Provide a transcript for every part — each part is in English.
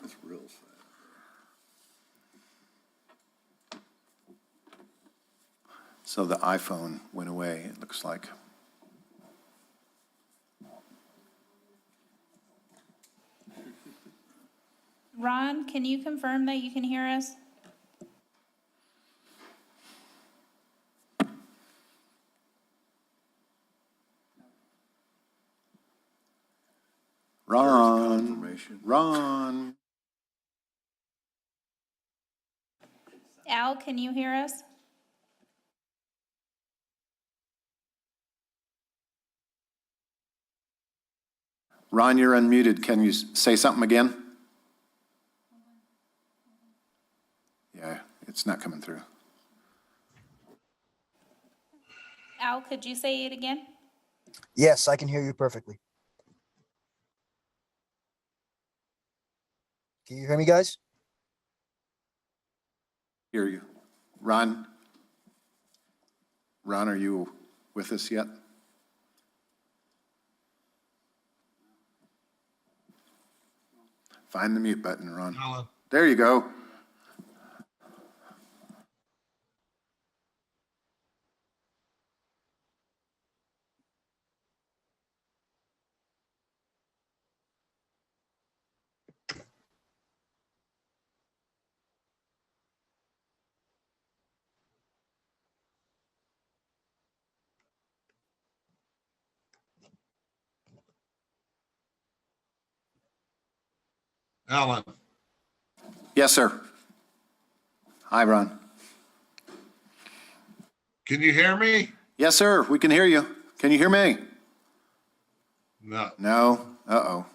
That's real sad. So the iPhone went away, it looks like. Ron, can you confirm that you can hear us? Ron, Confirmation. Ron. Al, can you hear us? Ron, you're unmuted. Can you say something again? Yeah, it's not coming through. Al, could you say it again? Yes, I can hear you perfectly. Can you hear me, guys? Hear you. Ron? Ron, are you with us yet? Find the mute button, Ron. Hello. There you go. Alan, Yes, sir. Hi, Ron. can you hear me? Yes, sir. We can hear you. Can you hear me? No. No. Uh-oh.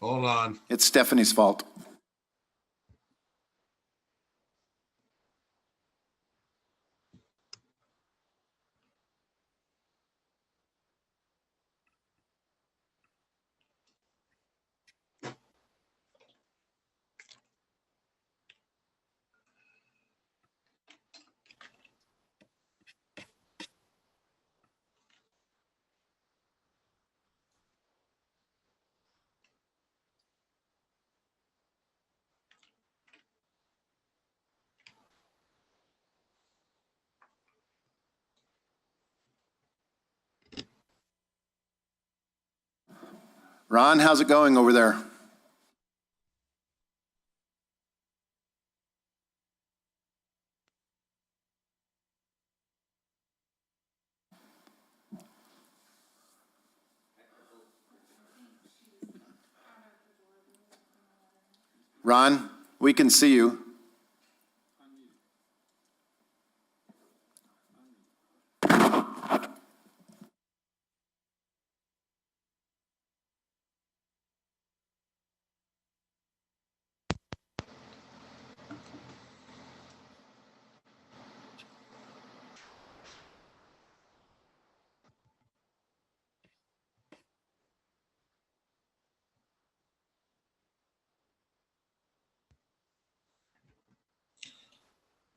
Hold on. It's Stephanie's fault. Ron, how's it going over there? Ron, we can see you.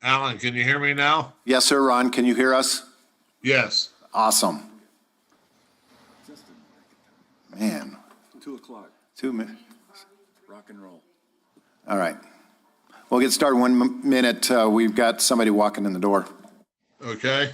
Alan, can you hear me now? Yes, sir, Ron. Can you hear us? Yes. Awesome. Just a Man, 2 o'clock, 2 minutes. rock and roll. All right. We'll get started 1 minute. We've got somebody walking in the door. Okay.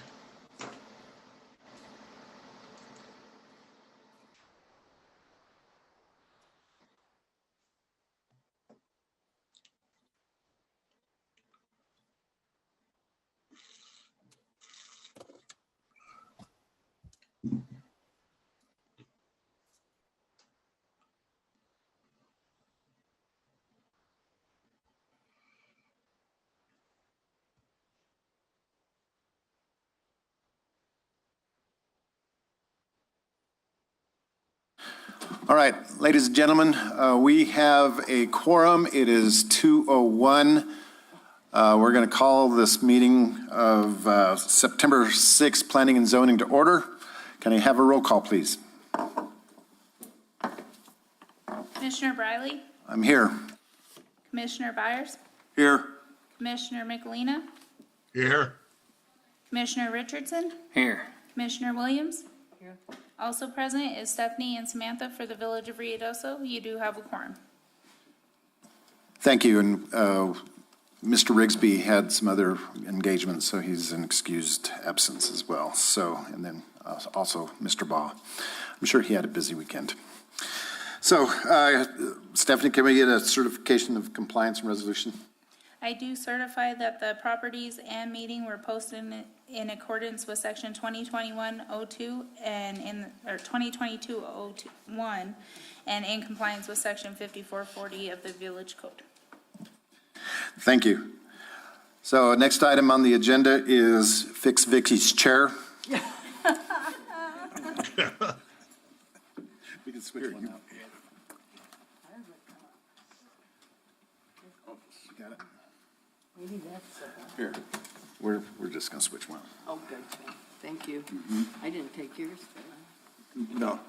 All right, ladies and gentlemen, we have a quorum. It is 2:01. We're going to call this meeting of September 6th Planning and Zoning to order. Can I have a roll call, please? Commissioner Briley? I'm here. Commissioner Byers? Here. Commissioner Michelina? Here. Commissioner Richardson? Here. Commissioner Williams? Here. Also present is Stephanie and Samantha for the Village of Ruidoso. You do have a quorum. Thank you, and Mr. Rigsby had some other engagements, so he's an excused absence as well. So, and then also Mr. Baugh. I'm sure he had a busy weekend. So, Stephanie, can we get a certification of compliance and resolution? I do certify that the properties and meeting were posted in accordance with section 2021-02 or 2022-01 and in compliance with section 5440 of the Village Code. Thank you. So next item on the agenda is fix Vicky's chair. We can switch one out. You got it? Maybe that's, Here, we're just gonna switch one. oh, good, thank you. I didn't take yours. No,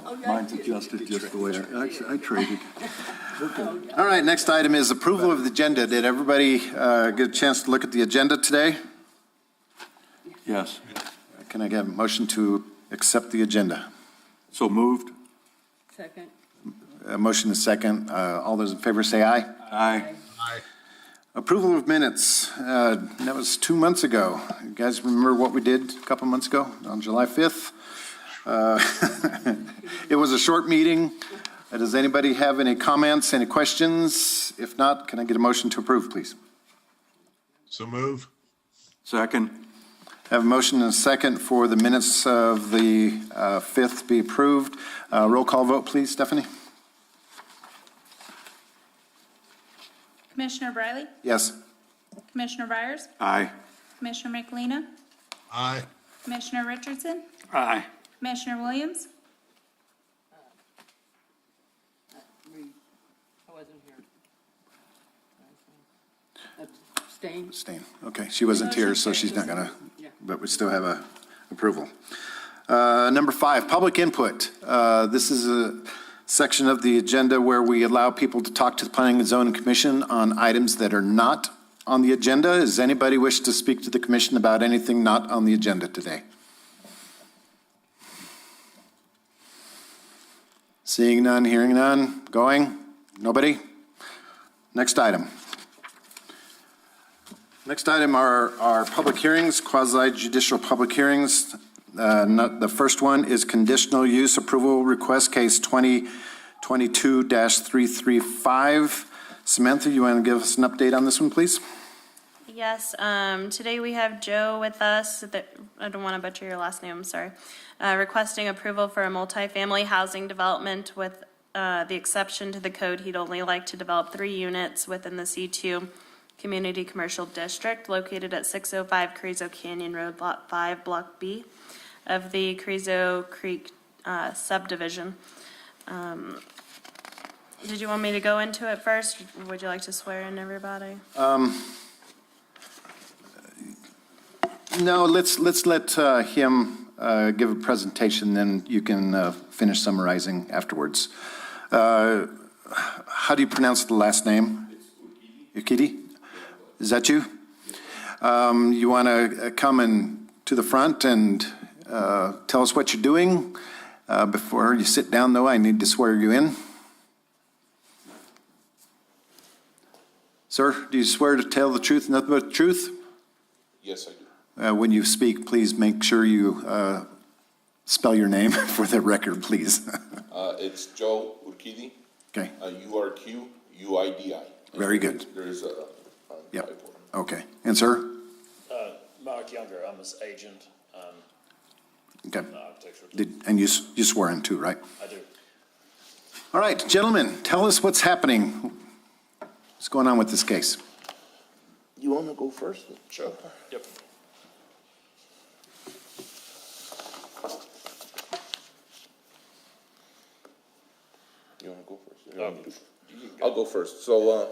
Oh, yeah, mine's you did. adjusted just the way I traded. All right, next item is approval of the agenda. Did everybody get a chance to look at the agenda today? Yes, Can I get a motion to accept the agenda? so moved. Second. A motion is second. All those in favor say aye. Aye. Aye. Approval of minutes. That was 2 months ago. You guys remember what we did a couple months ago on July 5th? It was a short meeting. Does anybody have any comments, any questions? If not, can I get a motion to approve, please? So move. Second. I have a motion and a second for the minutes of the 5th be approved. Roll call vote, please, Stephanie? Commissioner Briley? Yes. Commissioner Byers? Aye. Commissioner McElina? Aye. Commissioner Richardson? Aye. Commissioner Williams? I wasn't here. Abstain? Abstain. Okay, she wasn't here, so she's not gonna, but we still have a approval. Number 5, public input. This is a section of the agenda where we allow people to talk to the Planning and Zoning Commission on items that are not on the agenda. Does anybody wish to speak to the commission about anything not on the agenda today? Seeing none, hearing none, going? Nobody? Next item. Next item are our public hearings, quasi-judicial public hearings. The first one is conditional use approval request, case 2022-335. Samantha, you want to give us an update on this one, please? Yes, today we have Joe with us, I don't want to butcher your last name, I'm sorry, requesting approval for a multifamily housing development with the exception to the code. He'd only like to develop 3 units within the C2 Community Commercial District located at 605 Carrizo Canyon Road, Lot 5, Block B of the Carrizo Creek subdivision. Did you want me to go into it first? Or would you like to swear in everybody? No, let's let him give a presentation, then you can finish summarizing afterwards. How do you pronounce the last name? Ukidi? Is that you? You want to come to the front and tell us what you're doing? Before you sit down, though, I need to swear you in. Sir, do you swear to tell the truth and nothing but the truth? Yes, I do. When you speak, please make sure you spell your name for the record, please. It's Joe Urquidi, Okay, URQUIDI. very good. There's a Yep. typo. Okay. And sir? Mark Younger, I'm his agent, Okay. architecture. And you swear in too, right? I do. All right, gentlemen, tell us what's happening. What's going on with this case? You want to go first? Sure. Yep. You want to go first? You want me to- I'll go first. So,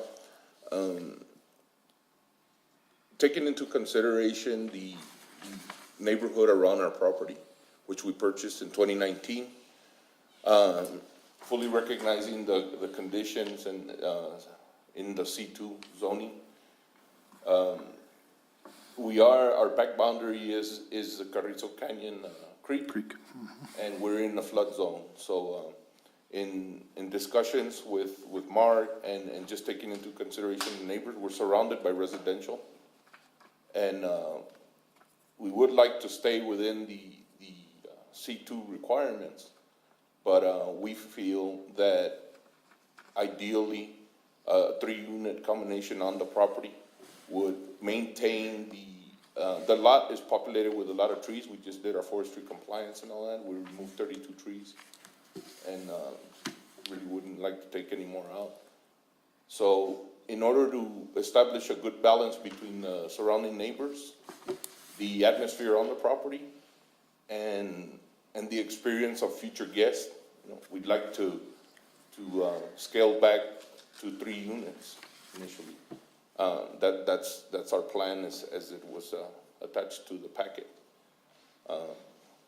taking into consideration the neighborhood around our property, which we purchased in 2019, fully recognizing the conditions and in the C2 zoning, our back boundary is the Carrizo Canyon Creek. And we're in the flood zone. So in discussions with Mark and just taking into consideration the neighbors, we're surrounded by residential. And, we would like to stay within the C2 requirements, but, we feel that ideally, a 3-unit combination on the property would maintain the lot is populated with a lot of trees. We just did our forestry compliance and all that. We removed 32 trees and really wouldn't like to take any more out. So in order to establish a good balance between the surrounding neighbors, the atmosphere on the property, and the experience of future guests, we'd like to scale back to 3 units initially. That's our plan as it was attached to the packet.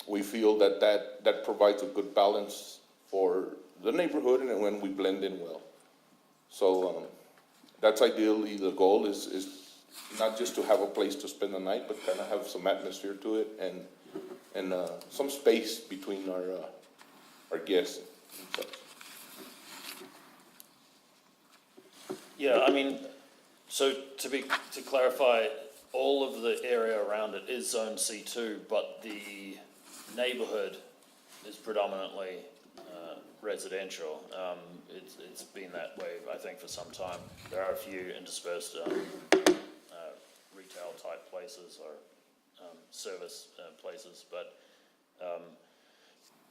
We feel that provides a good balance for the neighborhood and when we blend in well. So that's ideally the goal is not just to have a place to spend the night, but kind of have some atmosphere to it and some space between our guests and such. Yeah, I mean, so to clarify, all of the area around it is zone C2, but the neighborhood is predominantly residential. It's been that way, I think, for some time. There are a few interspersed retail type places or service places, but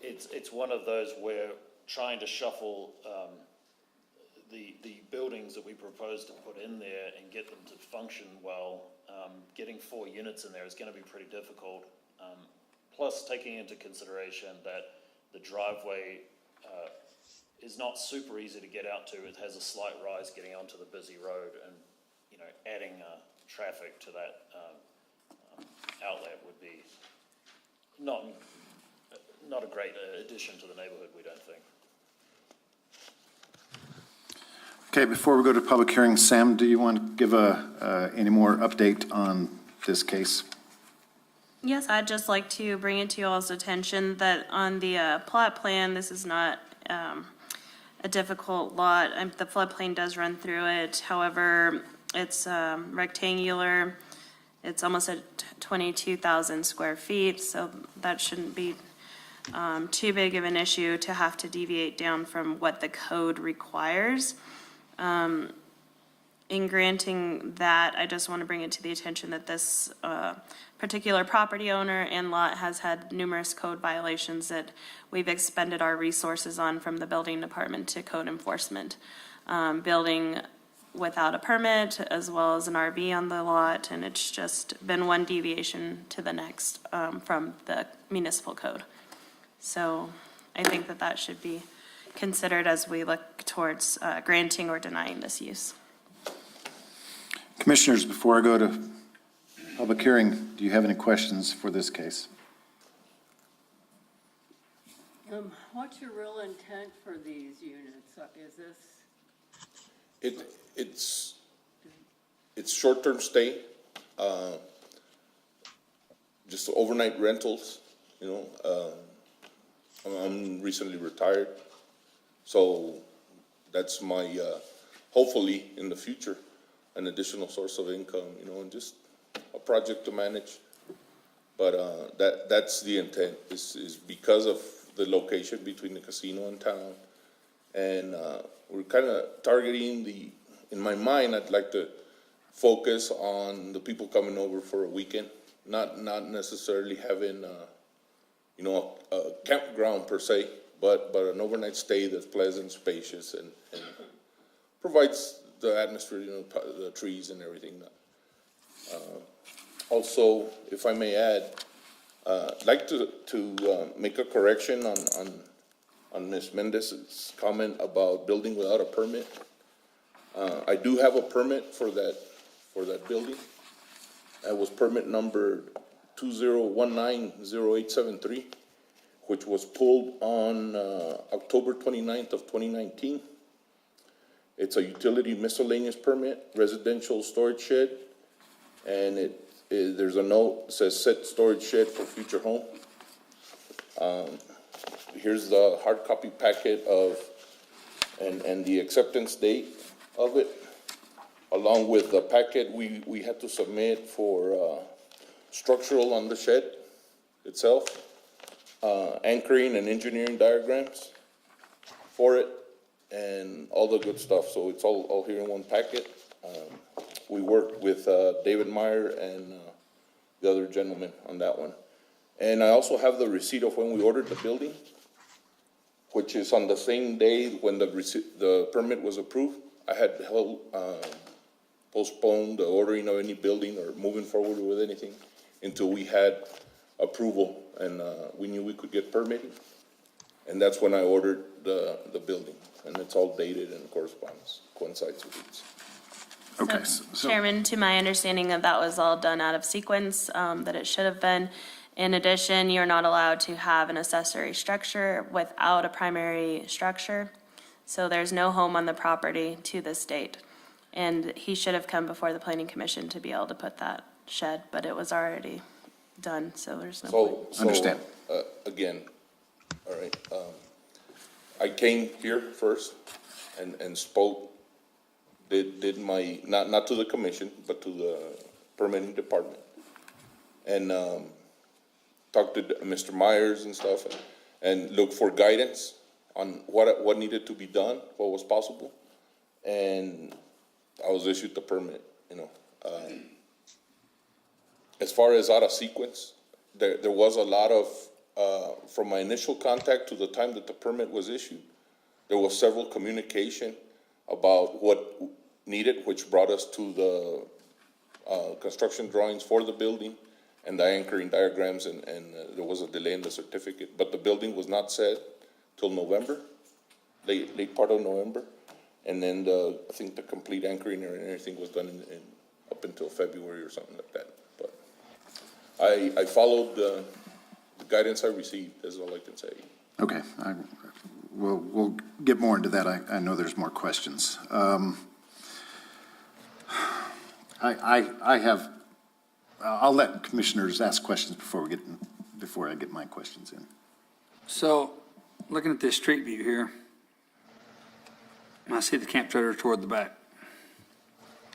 it's one of those where trying to shuffle the buildings that we propose to put in there and get them to function well, getting 4 units in there is going to be pretty difficult. Plus, taking into consideration that the driveway is not super easy to get out to. It has a slight rise getting onto the busy road, and adding traffic to that outlet would be not a great addition to the neighborhood, we don't think. Okay, before we go to public hearing, Sam, do you want to give any more update on this case? Yes, I'd just like to bring it to you all's attention that on the plot plan, this is not a difficult lot. The floodplain does run through it. However, it's rectangular. It's almost at 22,000 square feet, so that shouldn't be too big of an issue to have to deviate down from what the code requires. In granting that, I just want to bring it to the attention that this particular property owner and lot has had numerous code violations that we've expended our resources on, from the building department to code enforcement. Building without a permit, as well as an RV on the lot, and it's just been one deviation to the next from the municipal code. So I think that should be considered as we look towards granting or denying this use. Commissioners, before I go to public hearing, do you have any questions for this case? What's your real intent for these units? Is this? It's short-term stay, just overnight rentals, I'm recently retired, so that's my, hopefully in the future, an additional source of income, and just a project to manage. But that's the intent, is because of the location between the casino and town. And we're kind of targeting in my mind, I'd like to focus on the people coming over for a weekend, not necessarily having, a campground per se, but an overnight stay that's pleasant, spacious, and provides the atmosphere, the trees and everything. Also, if I may add, I'd like to make a correction on Ms. Mendez's comment about building without a permit. I do have a permit for that building. That was permit number 2019-0873, which was pulled on October 29th of 2019. It's a utility miscellaneous permit, residential storage shed, and there's a note that says set storage shed for future home. here's the hard copy packet of, and the acceptance date of it. Along with the packet we had to submit for, structural on the shed itself, anchoring and engineering diagrams for it, and all the good stuff. So it's all here in one packet. We worked with David Meyer and the other gentleman on that one. And I also have the receipt of when we ordered the building, which is on the same day when the permit was approved. I had postponed the ordering of any building or moving forward with anything until we had approval and we knew we could get permitting. And that's when I ordered the building, and it's all dated and coincides with it. Okay. So, Chairman, to my understanding that was all done out of sequence, that it should have been. In addition, you're not allowed to have an accessory structure without a primary structure. So there's no home on the property to this date. And he should have come before the planning commission to be able to put that shed, but it was already done, so there's no point. Understand. Again, all right, I came here first and spoke, did my, not to the commission, but to the permitting department. And, talked to Mr. Myers and stuff and looked for guidance on what needed to be done, what was possible. And I was issued the permit, you know. As far as out of sequence, there was a lot of, from my initial contact to the time that the permit was issued, there was several communication about what needed, which brought us to the construction drawings for the building and the anchoring diagrams, and there was a delay in the certificate. But the building was not set till November, late part of November. And then I think the complete anchoring and everything was done up until February or something like that. But I followed the guidance I received, is all I can say. Okay, we'll get more into that. I know there's more questions. I'll let commissioners ask questions before I get my questions in. So, looking at this street view here, I see the camp trailer toward the back.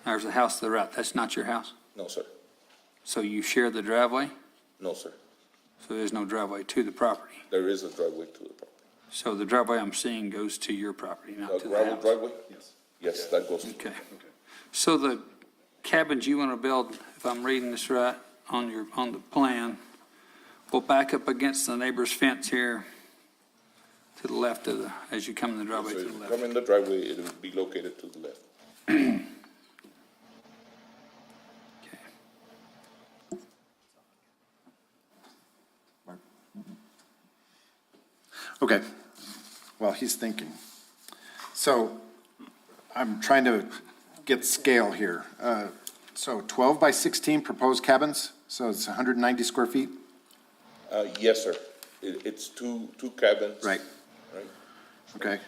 There's a house to the right. That's not your house? No, sir. So you share the driveway? No, sir. So there's no driveway to the property? There is a driveway to the property. So the driveway I'm seeing goes to your property, not The to the gravel house? driveway? Yes. Yes, that goes to. Okay. So the cabins you want to build, if I'm reading this right, on the plan, will back up against the neighbor's fence here to the left of as you come in the driveway So to if the you left. come in the driveway, it will be located to the left. Okay. Okay, well, he's thinking. So I'm trying to get scale here. So 12 by 16 proposed cabins, so it's 190 square feet? Yes, sir. It's two cabins. Right. Right. Okay.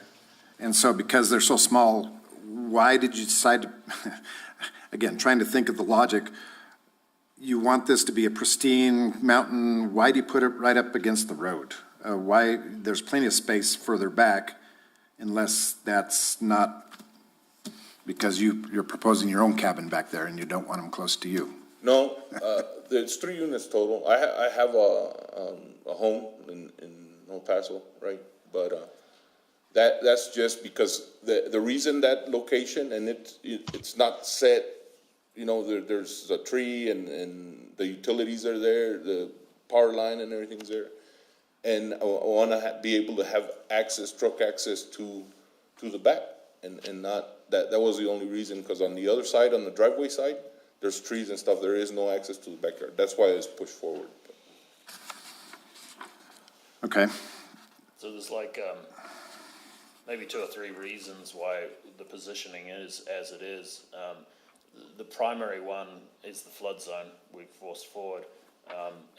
And so because they're so small, why did you decide to, again, trying to think of the logic, you want this to be a pristine mountain, why do you put it right up against the road? Why, there's plenty of space further back, unless that's not because you're proposing your own cabin back there and you don't want them close to you. No, there's 3 units total. I have a home in El Paso, right? But that's just because the reason that location, and it's not set, you know, there's a tree and the utilities are there, the power line and everything's there. And I want to be able to have access, truck access to the back, and not, that was the only reason, because on the other side, on the driveway side, there's trees and stuff, there is no access to the backyard. That's why it's pushed forward. Okay. So there's like, maybe 2 or 3 reasons why the positioning is as it is. The primary one is the flood zone we've forced forward,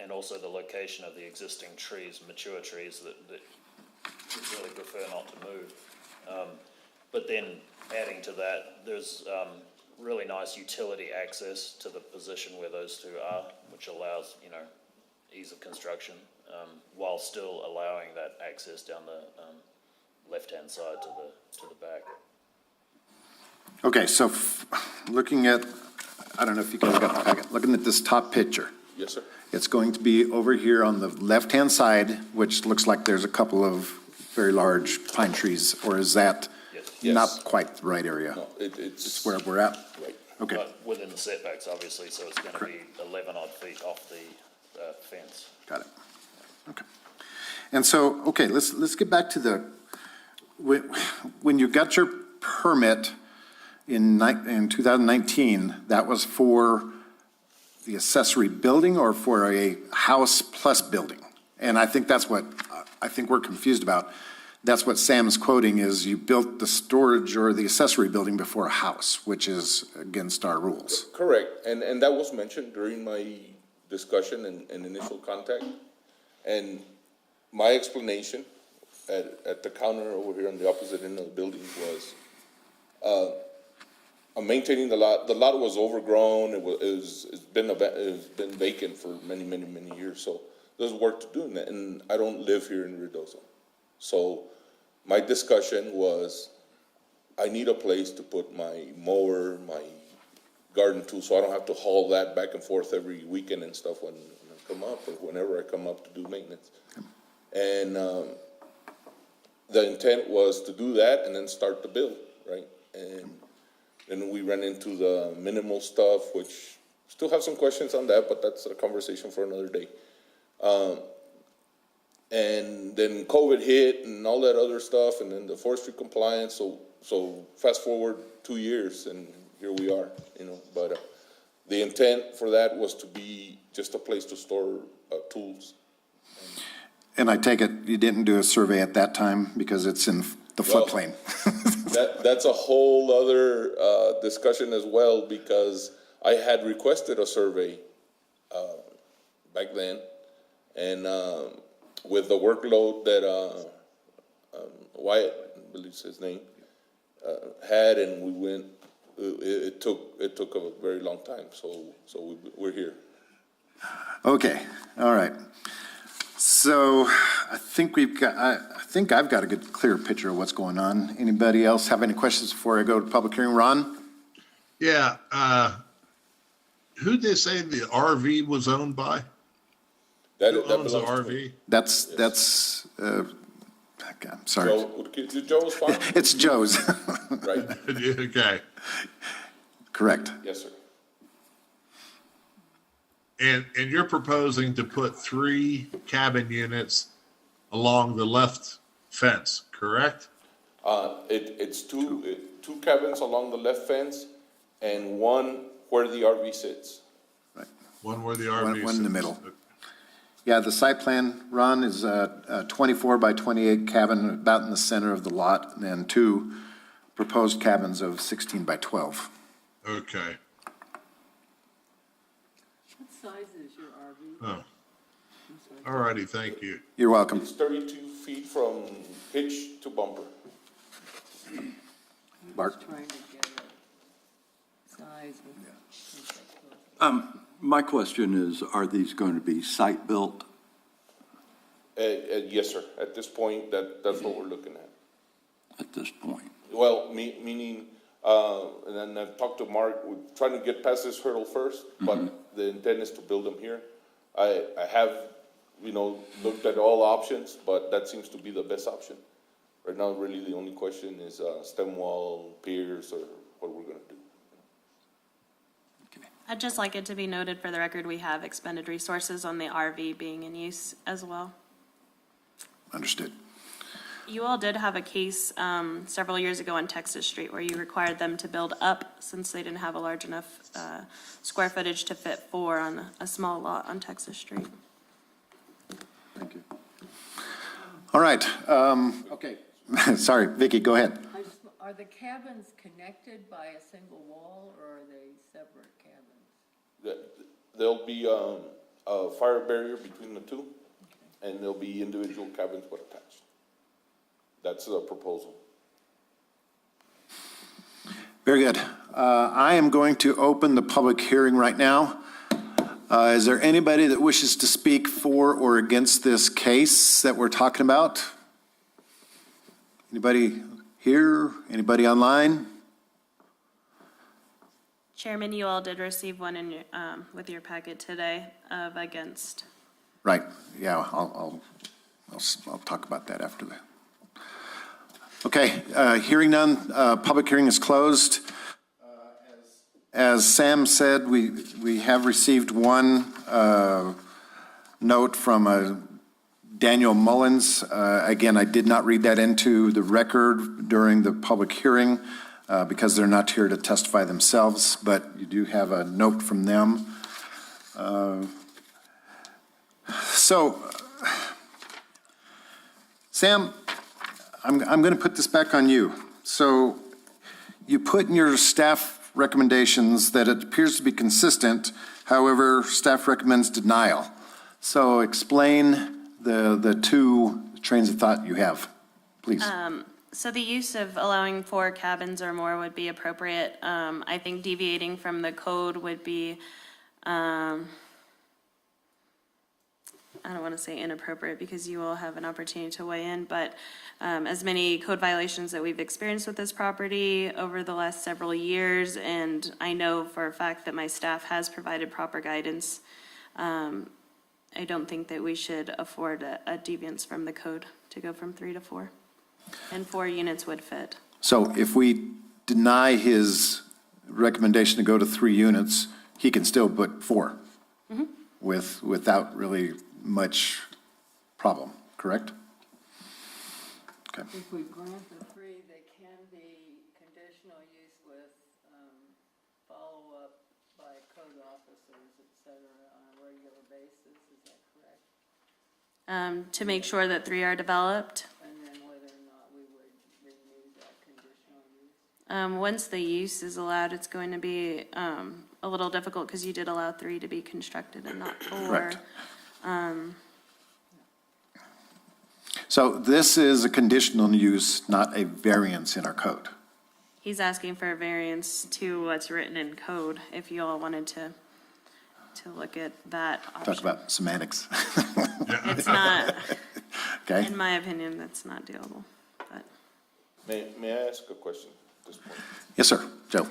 and also the location of the existing trees, mature trees that we really prefer not to move. But then adding to that, there's really nice utility access to the position where those 2 are, which allows, you know, ease of construction. while still allowing that access down the left-hand side to the back. Okay, so looking at, I don't know if you guys got the packet, looking at this top picture. Yes, sir. It's going to be over here on the left-hand side, which looks like there's a couple of very large pine trees, or is that Yes. not quite the right area? No, it's Where we're at? right. Okay, But within the setbacks, obviously, so it's gonna be 11 odd feet off the fence. got it. Okay. And so, okay, let's get back to the, when you got your permit in 2019, that was for the accessory building or for a house plus building? And I think that's what, I think we're confused about. That's what Sam's quoting is you built the storage or the accessory building before a house, which is against our rules. Correct, and that was mentioned during my discussion and initial contact. And my explanation at the counter over here on the opposite end of the building was, I'm maintaining the lot. The lot was overgrown. It's been vacant for many years. So there's work to do in that, and I don't live here in Ruidoso. So my discussion was, I need a place to put my mower, my garden tool, so I don't have to haul that back and forth every weekend and stuff when I come up, or whenever I come up to do maintenance. And the intent was to do that and then start the build, right? And then we ran into the minimal stuff, which still have some questions on that, but that's a conversation for another day. And then COVID hit and all that other stuff, and then the forestry compliance. So fast forward 2 years, and here we are, you know. But the intent for that was to be just a place to store tools. And I take it you didn't do a survey at that time because it's in the floodplain? That's a whole other discussion as well, because I had requested a survey back then, and with the workload that Wyatt, I believe is his name, had, and we went, it took a very long time. So we're here. Okay, all right. So I think I've got a good, clear picture of what's going on. Anybody else have any questions before I go to public hearing? Ron? Yeah, who did they say the RV was owned by? That Who owns the belongs to me. RV? That's, okay, I'm sorry. Joe's farm? It's Joe's. Right. Okay. Correct. Yes, sir. And you're proposing to put 3 cabin units along the left fence, correct? It's two cabins along the left fence, and one where the RV sits. One where the RV One in the sits. middle. Yeah, the site plan, Ron, is a 24 by 28 cabin about in the center of the lot, and then 2 proposed cabins of 16 by 12. Okay. What size is your RV? Oh. All righty, thank you. You're welcome. It's 32 feet from pitch to bumper. Bart? Just trying to get a size. My question is, are these going to be site-built? Yes, sir. At this point, that's what we're looking At this point? Well, meaning, and then I've talked to Mark, we're trying to get past this hurdle first, but the intent is to build them here. I have, looked at all options, but that seems to be the best option. Right now, really, the only question is stem wall, piers, or what we're gonna do. I'd just like it to be noted for the record, we have expended resources on the RV being in use as well. Understood. You all did have a case several years ago on Texas Street where you required them to build up since they didn't have a large enough square footage to fit 4 on a small lot on Texas Street. Thank you. All right, okay. Sorry, Vicki, go ahead. Are the cabins connected by a single wall, or are they separate cabins? There'll be a fire barrier between the two, and there'll be individual cabins but attached. That's the proposal. Very good. I am going to open the public hearing right now. Is there anybody that wishes to speak for or against this case that we're talking about? Anybody here? Anybody online? Chairman, you all did receive one in your, with your packet today of against. Right, yeah, I'll talk about that after that. Okay, hearing none, public hearing is closed. As Sam said, we have received one note from Daniel Mullins. Again, I did not read that into the record during the public hearing because they're not here to testify themselves, but you do have a note from them. So, Sam, I'm going to put this back on you. So, you put in your staff recommendations that it appears to be consistent, however, staff recommends denial. So, explain the two trains of thought you have, please. So the use of allowing 4 cabins or more would be appropriate. I think deviating from the code would be, I don't want to say inappropriate because you will have an opportunity to weigh in, but as many code violations that we've experienced with this property over the last several years, and I know for a fact that my staff has provided proper guidance, I don't think that we should afford a deviance from the code to go from 3 to 4. And 4 units would fit. So if we deny his recommendation to go to 3 units, he can still put 4 without really much problem, correct? Okay. If we grant the 3, they can be conditional use with follow-up by code officers, et cetera, on a regular basis, is that correct? To make sure that 3 are developed. And then whether or not we would renew that conditional use? Once the use is allowed, it's going to be a little difficult because you did allow 3 to be constructed and not 4. Correct. So this is a conditional use, not a variance in our code. He's asking for a variance to what's written in code, if you all wanted to look at that option. Talk about semantics. It's not, Okay, in my opinion, that's not doable, but. May I ask a question at this point? yes, sir, Joe.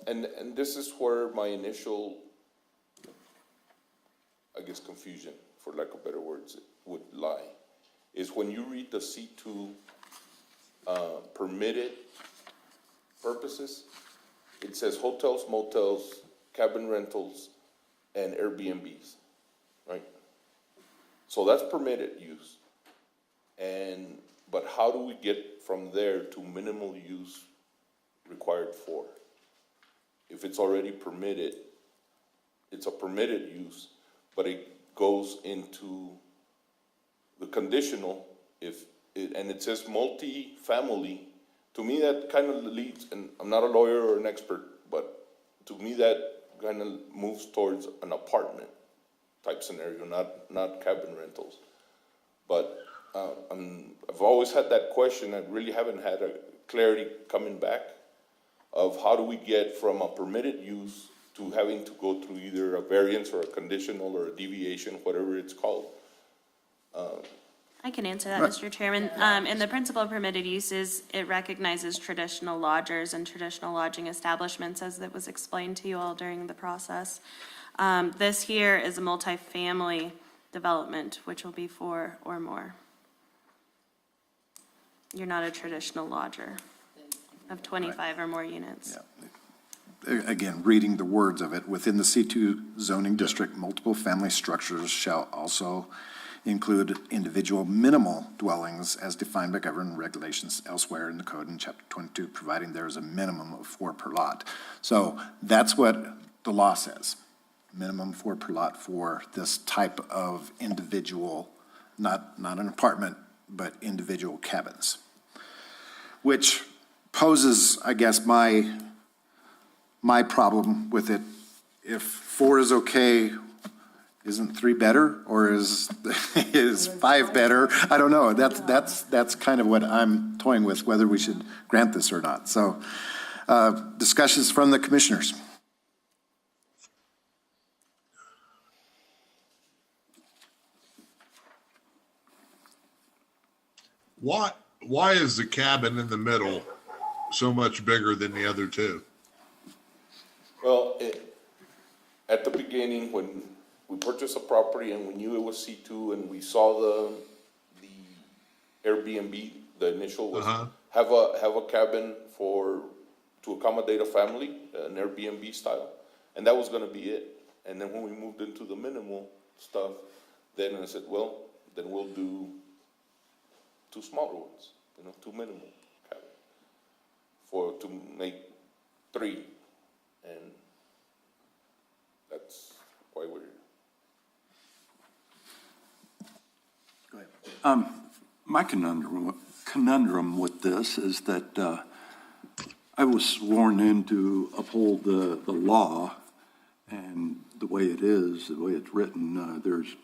And this is where my initial, I guess, confusion, for lack of better words, would lie, is when you read the C2 permitted purposes, it says hotels, motels, cabin rentals, and Airbnbs, right? So that's permitted use. But how do we get from there to minimal use required for? If it's already permitted, it's a permitted use, but it goes into the conditional and it says multi-family. To me, that kind of leads, and I'm not a lawyer or an expert, but to me, that kind of moves towards an apartment type scenario, not cabin rentals. But I've always had that question. I really haven't had a clarity coming back of how do we get from a permitted use to having to go through either a variance or a conditional or a deviation, whatever it's called. I can answer that, Mr. Chairman. In the principal permitted uses, it recognizes traditional lodgers and traditional lodging establishments, as it was explained to you all during the process. This here is a multifamily development, which will be 4 or more. You're not a traditional lodger of 25 or more units. Yeah. Again, reading the words of it, within the C2 zoning district, multiple family structures shall also include individual minimal dwellings as defined by government regulations elsewhere in the code in chapter 22, providing there is a minimum of 4 per lot. So that's what the law says, minimum 4 per lot for this type of individual, not an apartment, but individual cabins, which poses, I guess, my problem with it. If 4 is okay, isn't 3 better, or is 5 better? I don't know. That's kind of what I'm toying with, whether we should grant this or not. So, discussions from the commissioners. Why is the cabin in the middle so much bigger than the other two? Well, at the beginning, when we purchased a property and we knew it was C2 and we saw the Airbnb, the initial was have a cabin to accommodate a family, an Airbnb style, and that was going to be it. And then when we moved into the minimal stuff, then I said, well, then we'll do two smaller ones, two minimal cabins to make three, and that's why we're here. Go ahead. My conundrum with this is that I was sworn in to uphold the law, and the way it is, the way it's written, there's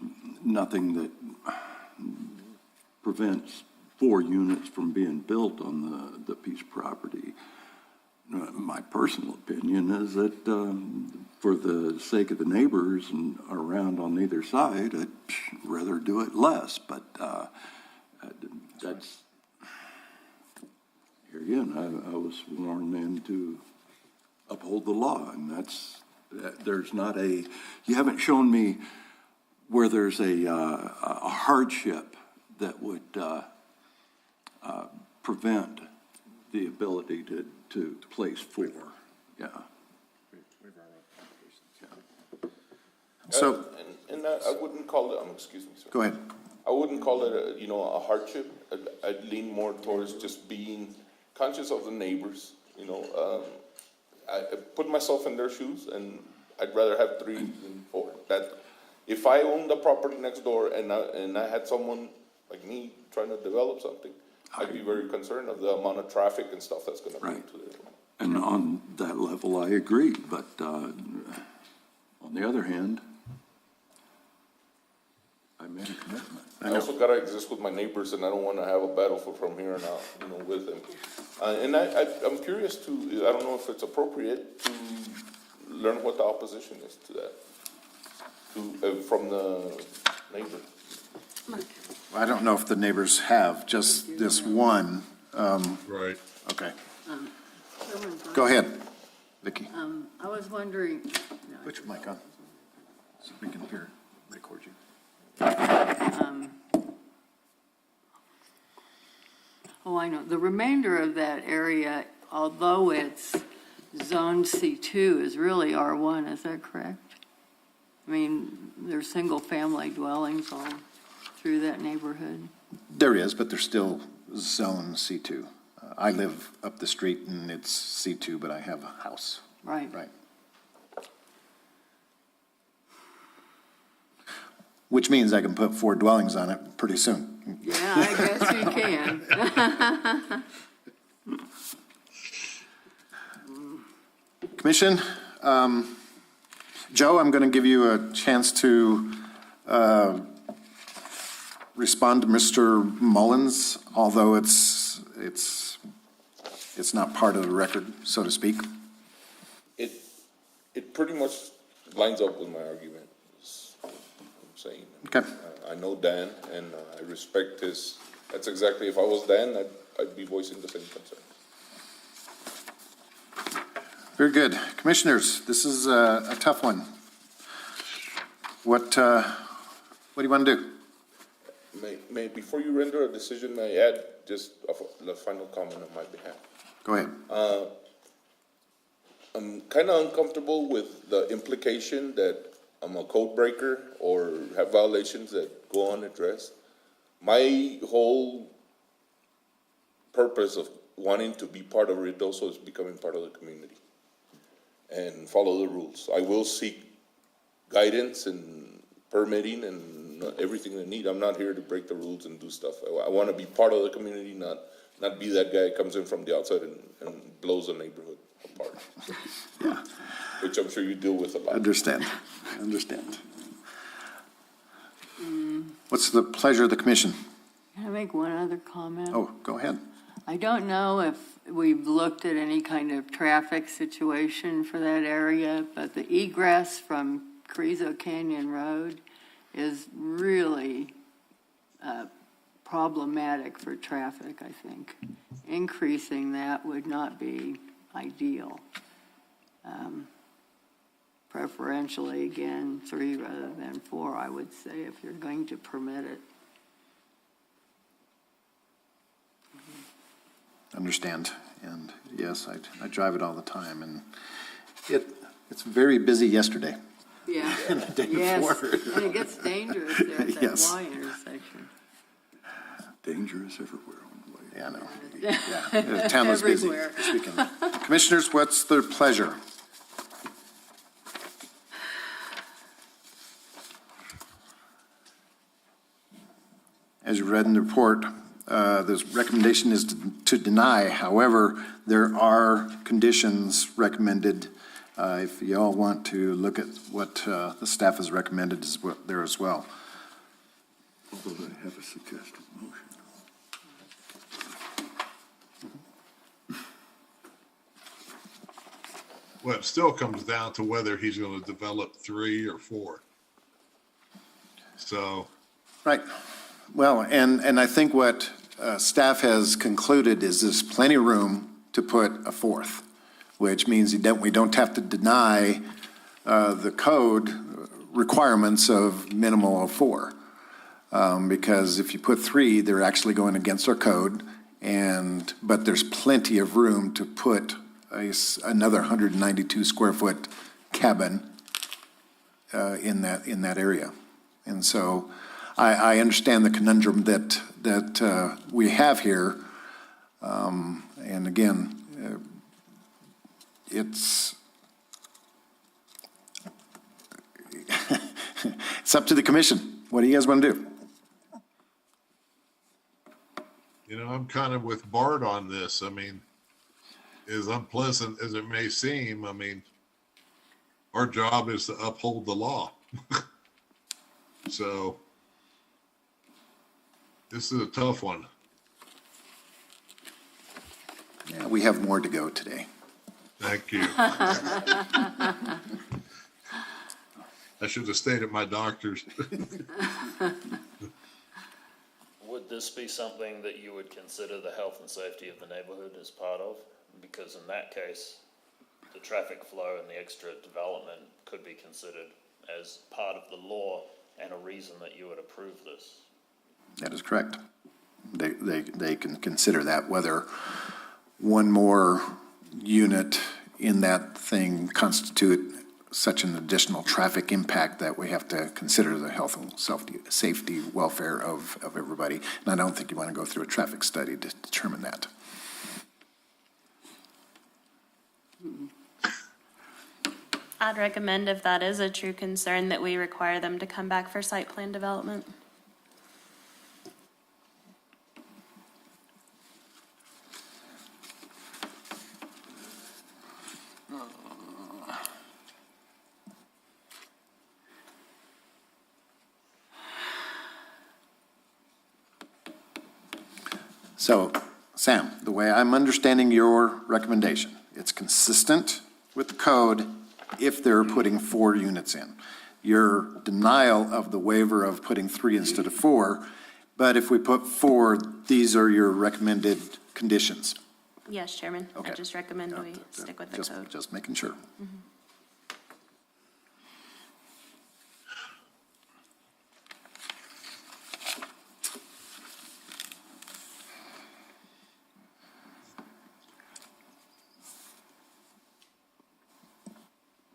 nothing that prevents 4 units from being built on the piece of property. My personal opinion is that for the sake of the neighbors and around on either side, I'd rather do it less, but that's, here again, I was sworn in to uphold the law, and there's not you haven't shown me where there's a hardship that would prevent the ability to place 4. Yeah. So, and I wouldn't call it, excuse me, sir. go ahead. I wouldn't call it a hardship. I'd lean more towards just being conscious of the neighbors, I put myself in their shoes, and I'd rather have 3 than 4. That if I owned the property next door and I had someone like me trying to develop something, I'd be very concerned of the amount of traffic and stuff that's going to bring to it. And on that level, I agree, but on the other hand, I made a commitment. I also got to exist with my neighbors, and I don't want to have a battlefield from here on out, with them. And I'm curious I don't know if it's appropriate to learn what the opposition is to that, from the neighbor. I don't know if the neighbors have, just this one. Right. Okay. Chairman, Go ahead, Vicki. I was wondering, Put your mic on so we can record you. I know, the remainder of that area, although it's zone C2, is really R1, is that correct? I mean, there's single-family dwellings all through that neighborhood. There is, but there's still zone C2. I live up the street and it's C2, but I have a house. Right. Right. Which means I can put 4 dwellings on it pretty soon. Yeah, I guess you can. Commission, Joe, I'm going to give you a chance to respond to Mr. Mullins, although it's not part of the record, so to speak. It pretty much lines up with my argument, is what I'm saying. Okay. I know Dan, and I respect his. That's exactly, if I was Dan, I'd be voicing the same concern. Very good. Commissioners, this is a tough one. What do you want to do? May before you render a decision, may I add just a final comment on my behalf? Go ahead. I'm kind of uncomfortable with the implication that I'm a code breaker or have violations that go unaddressed. My whole purpose of wanting to be part of Ruidoso is becoming part of the community and follow the rules. I will seek guidance and permitting and everything they need. I'm not here to break the rules and do stuff. I want to be part of the community, not be that guy who comes in from the outside and blows the neighborhood apart. Yeah. Which I'm sure you deal with a lot. Understand. What's the pleasure of the commission? Can I make one other comment? Oh, go ahead. I don't know if we've looked at any kind of traffic situation for that area, but the egress from Carrizo Canyon Road is really problematic for traffic, I think. Increasing that would not be ideal. Preferentially, again, 3 rather than 4, I would say, if you're going to permit it. Understand. And yes, I drive it all the time, and it's very busy yesterday. Yeah. And the day Yes, before. and it gets dangerous there at that Yes. Y intersection. Dangerous everywhere on the way. Yeah, I know. Yeah, the town was busy Everywhere. this weekend. Commissioners, what's their pleasure? As you read in the report, this recommendation is to deny. However, there are conditions recommended. If you all want to look at what the staff has recommended is there as well. Although I have a suggested motion. Well, it still comes down to whether he's going to develop 3 or 4. So, Right. Well, and I think what staff has concluded is there's plenty of room to put a 4th, which means we don't have to deny the code requirements of minimal of 4. Because if you put 3, they're actually going against our code, but there's plenty of room to put another 192 square foot cabin in that area. And so I understand the conundrum that we have here. And again, it's it's up to the commission. What do you guys want to do? I'm kind of with Bart on this. I mean, as unpleasant as it may seem, I mean, our job is to uphold the law. So this is a tough one. Yeah, we have more to go today. Thank you. I should have stayed at my doctor's. Would this be something that you would consider the health and safety of the neighborhood as part of? Because in that case, the traffic flow and the extra development could be considered as part of the law and a reason that you would approve this. That is correct. They can consider that, whether one more unit in that thing constitute such an additional traffic impact that we have to consider the health and safety, welfare of everybody. And I don't think you want to go through a traffic study to determine that. I'd recommend, if that is a true concern, that we require them to come back for site plan development. So, Sam, the way I'm understanding your recommendation, it's consistent with the code if they're putting 4 units in. Your denial of the waiver of putting 3 instead of 4, but if we put 4, these are your recommended conditions. Yes, Chairman. I Okay. just recommend we stick with the code. Just making sure.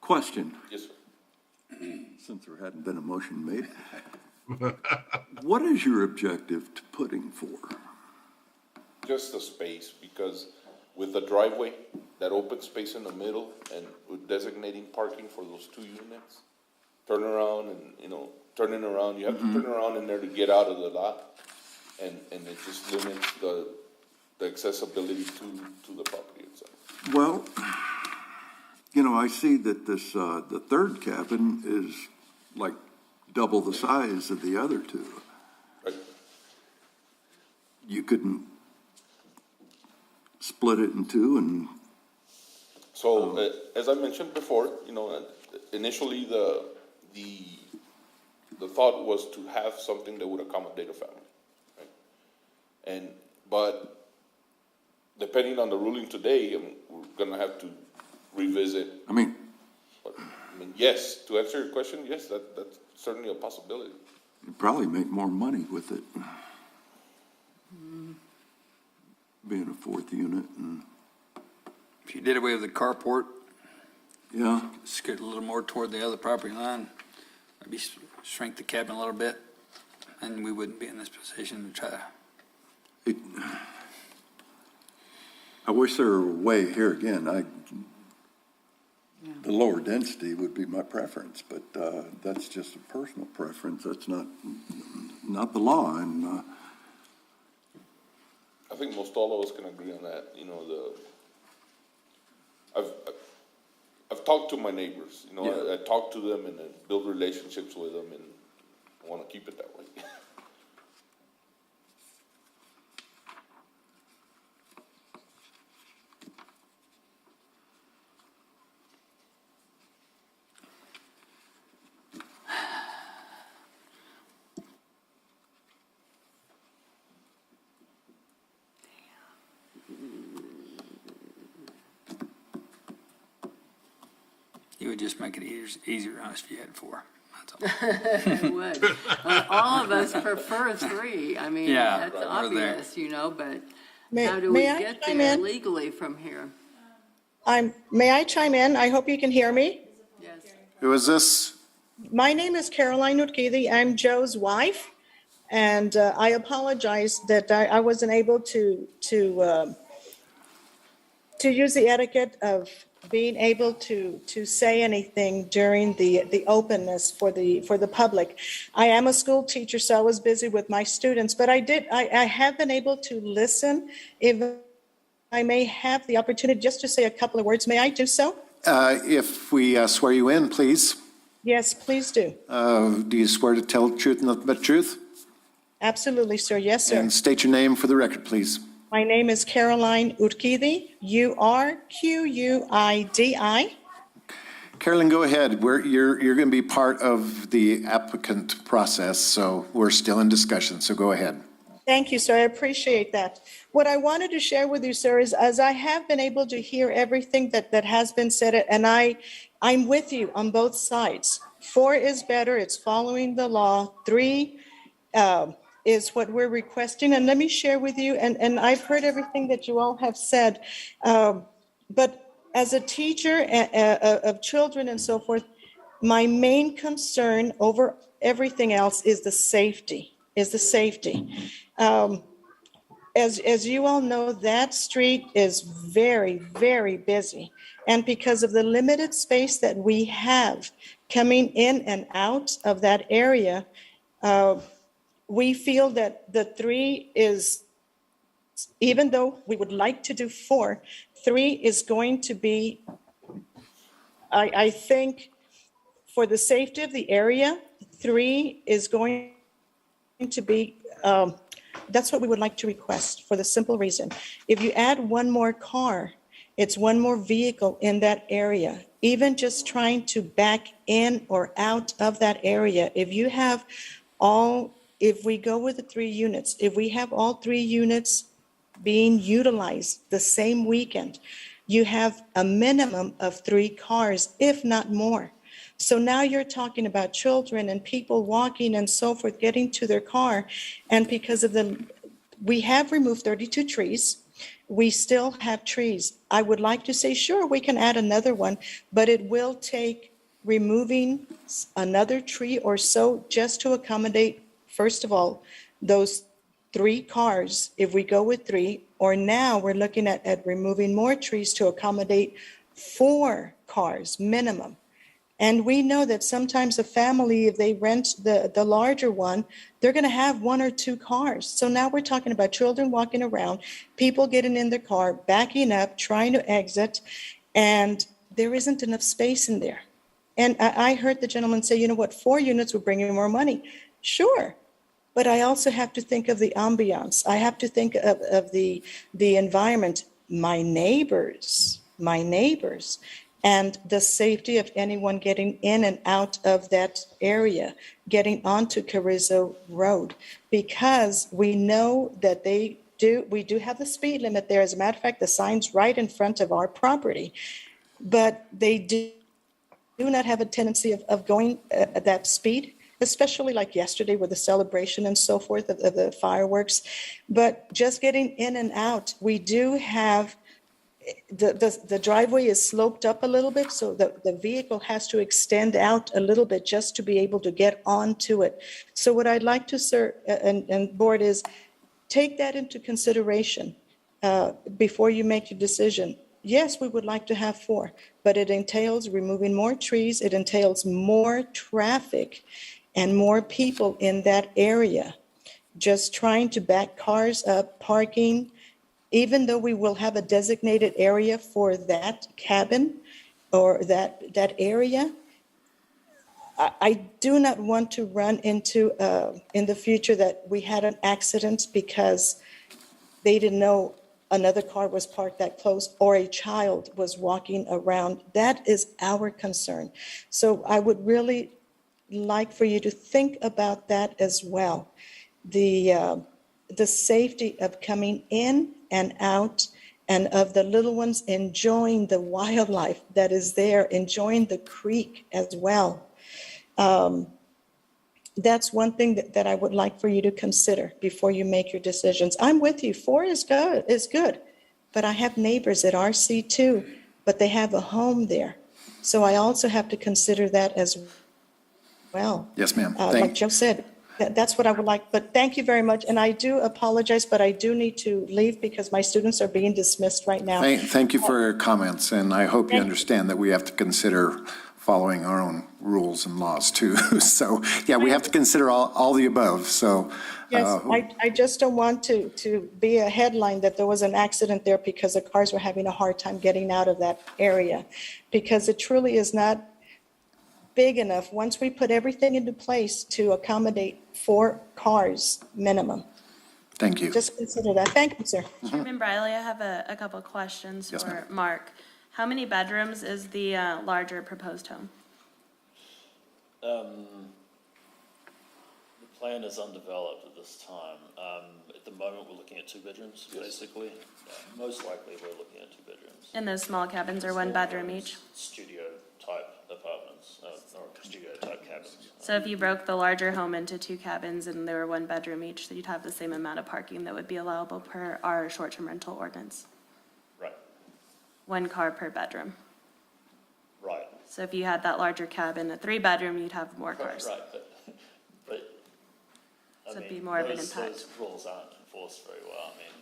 Question, Yes, sir. since there hadn't been a motion made. What is your objective to putting 4? Just the space, because with the driveway, that open space in the middle, and with designating parking for those 2 units, turn around and, turning around, you have to turn around in there to get out of the lot, and it just limits the accessibility to the property itself. Well, I see that this, the third cabin is like double the size of the other 2. Right? You couldn't split it in 2 and, So, as I mentioned before, initially the thought was to have something that would accommodate a family, right? But depending on the ruling today, we're gonna have to revisit. I mean, But, yes, to answer your question, yes, that's certainly a possibility. you'd probably make more money with it. Being a fourth unit and, If you did away with the carport, yeah, scoot a little more toward the other property line, maybe shrink the cabin a little bit, and we wouldn't be in this position to try to. it, I wish there were a way here again, the lower density would be my preference, but, that's just a personal preference. That's not the law, and, I think most all of us can agree on that, you know, I've talked to my neighbors, you know, Yeah. I talk to them and build relationships with them, and I want to keep it that way. You would just make it easier on us if you had four. That's all. It would. Well, all of us prefer 3. I mean, Yeah, that's right, we're there. obvious, you know, but May- how do we may I get chime there in? legally from here? May I chime in? I hope you can hear me. Yes. Who is this? My name is Caroline Utkithi. I'm Joe's wife. And I apologize that I wasn't able to use the etiquette of being able to say anything during the openness for the public. I am a school teacher, so I was busy with my students, but I have been able to listen. If I may have the opportunity just to say a couple of words, may I do so? If we swear you in, please. Yes, please do. Do you swear to tell the truth and nothing but the truth? Absolutely, sir. Yes, sir. And state your name for the record, please. My name is Caroline Utkithi, Urquidi. Carolyn, go ahead. You're going to be part of the applicant process, so we're still in discussion, so go ahead. Thank you, sir. I appreciate that. What I wanted to share with you, sir, is as I have been able to hear everything that has been said, and I'm with you on both sides. 4 is better. It's following the law. 3 is what we're requesting. And let me share with you, and I've heard everything that you all have said. But as a teacher of children and so forth, my main concern over everything else is the safety, As you all know, that street is very, very busy. And because of the limited space that we have coming in and out of that area, we feel that the 3 is, even though we would like to do 4, 3 is going to be, I think, for the safety of the area, 3 is going to be, that's what we would like to request for the simple reason. If you add one more car, it's one more vehicle in that area. Even just trying to back in or out of that area, if we go with the 3 units, if we have all 3 units being utilized the same weekend, you have a minimum of 3 cars, if not more. So now you're talking about children and people walking and so forth, getting to their car. And because of we have removed 32 trees. We still have trees. I would like to say, sure, we can add another one, but it will take removing another tree or so just to accommodate, first of all, those 3 cars, if we go with 3, or now we're looking at removing more trees to accommodate 4 cars minimum. And we know that sometimes a family, if they rent the larger one, they're going to have 1 or 2 cars. So now we're talking about children walking around, people getting in their car, backing up, trying to exit, and there isn't enough space in there. And I heard the gentleman say, you know what, 4 units would bring you more money. Sure. But I also have to think of the ambiance. I have to think of the environment. My neighbors, and the safety of anyone getting in and out of that area, getting onto Carrizo Road, because we know that we do have the speed limit there. As a matter of fact, the sign's right in front of our property, but they do not have a tendency of going at that speed, especially like yesterday with the celebration and so forth of the fireworks. But just getting in and out, we do have the driveway is sloped up a little bit, so the vehicle has to extend out a little bit just to be able to get onto it. So what I'd like to, sir, and board, is take that into consideration before you make your decision. Yes, we would like to have 4, but it entails removing more trees, it entails more traffic and more people in that area. Just trying to back cars up, parking, even though we will have a designated area for that cabin or that area, I do not want to run into, in the future, that we had an accident because they didn't know another car was parked that close or a child was walking around. That is our concern. So I would really like for you to think about that as well. The safety of coming in and out, and of the little ones enjoying the wildlife that is there, enjoying the creek as well. That's one thing that I would like for you to consider before you make your decisions. I'm with you. 4 is good, but I have neighbors at RC too, but they have a home there. So I also have to consider that as well. Yes, ma'am. Like Joe said, that's what I would like, but thank you very much. And I do apologize, but I do need to leave because my students are being dismissed right now. Thank you for your comments, and I hope you Thank you. understand that we have to consider following our own rules and laws too. So, yeah, we have to consider all the above, so. Yes, I just don't want to be a headline that there was an accident there because the cars were having a hard time getting out of that area, because it truly is not big enough. Once we put everything into place to accommodate 4 cars minimum. Thank you. Just consider that. Thank you, sir. Chairman Briley, I have a couple of questions Yes, for ma'am. Mark. How many bedrooms is the larger proposed home? The plan is undeveloped at this time. At the moment, we're looking at 2 bedrooms, basically. Most likely, we're looking at 2 bedrooms. And those small cabins are 1 bedroom each? Studio-type apartments, or studio-type cabins. So if you broke the larger home into 2 cabins and they were 1 bedroom each, so you'd have the same amount of parking that would be allowable per our short-term rental ordinance? Right, 1 car per bedroom. right. So if you had that larger cabin, a 3-bedroom, you'd have more cars. Right, but, So I it'd be mean, more of an those impact. rules aren't enforced very well. I mean,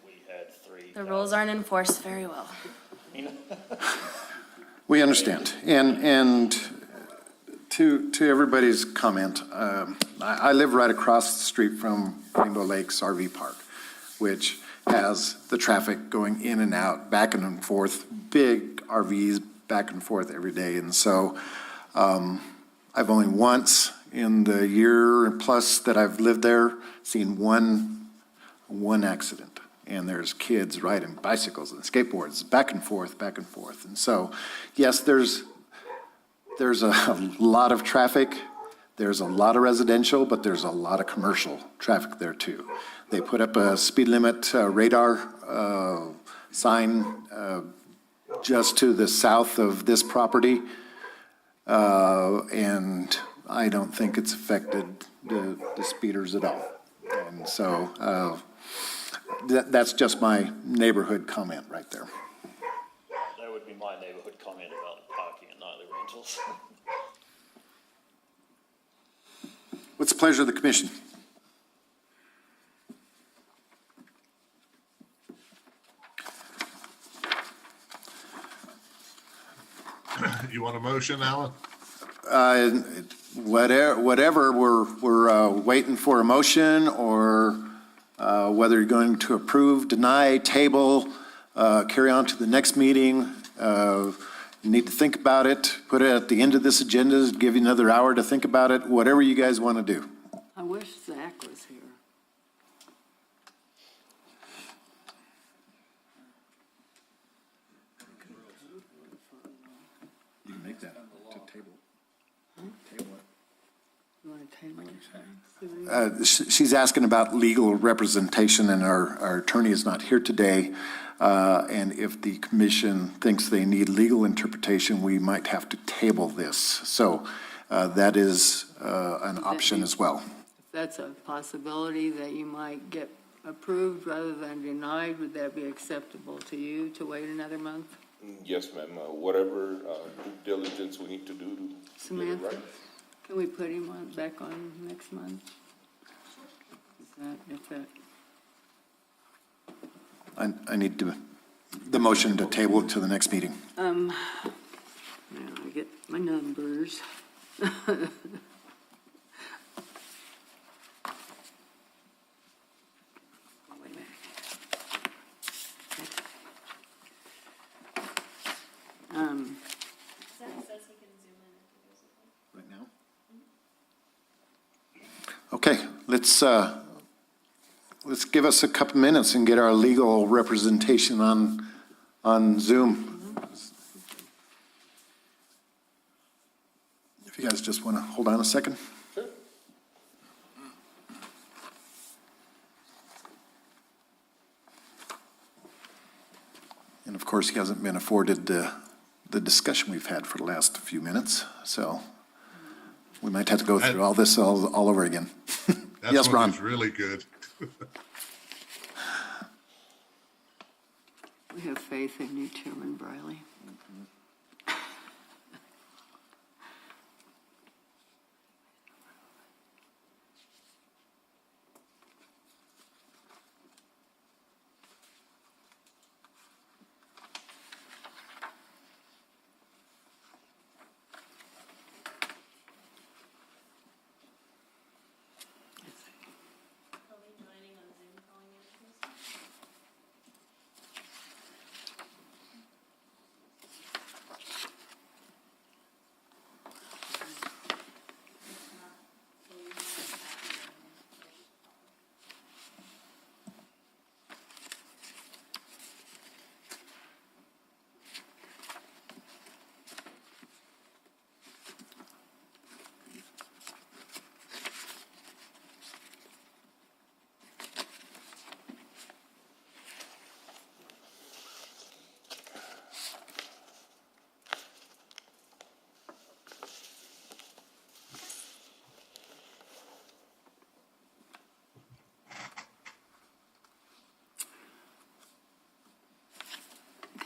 we had 3. The rules aren't enforced very well. We understand. And to everybody's comment, I live right across the street from Rainbow Lakes RV Park, which has the traffic going in and out, back and forth, big RVs back and forth every day. And so I've only once in the year plus that I've lived there seen one accident. And there's kids riding bicycles and skateboards back and forth, back and forth. And so, yes, there's a lot of traffic. There's a lot of residential, but there's a lot of commercial traffic there too. They put up a speed limit radar sign just to the south of this property. And I don't think it's affected the speeders at all. And so that's just my neighborhood comment right there. That would be my neighborhood comment about parking at nightly rentals. What's the pleasure of the commission? You want a motion, Alan? Whatever, we're waiting for a motion, or whether you're going to approve, deny, table, carry on to the next meeting. You need to think about it, put it at the end of this agenda, give you another hour to think about it, whatever you guys want to do. I wish Zach was here. She's asking about legal representation, and our attorney is not here today. And if the commission thinks they need legal interpretation, we might have to table this. So that is an option as well. If that's a possibility that you might get approved rather than denied, would that be acceptable to you to wait another month? Yes, ma'am, whatever due diligence we need to do to get it Samantha, right. can we put him back on next month? If that, I need the motion to table it to the next meeting. now I get my numbers. Wait a minute. Right now? Okay, let's give us a couple minutes and get our legal representation on Zoom. If you guys just want to hold on a second. Sure. And of course, he hasn't been afforded the discussion we've had for the last few minutes, so we might have to go through all this all over again. That's Yes, when Ron. it's really good. We have faith in you, Chairman Briley.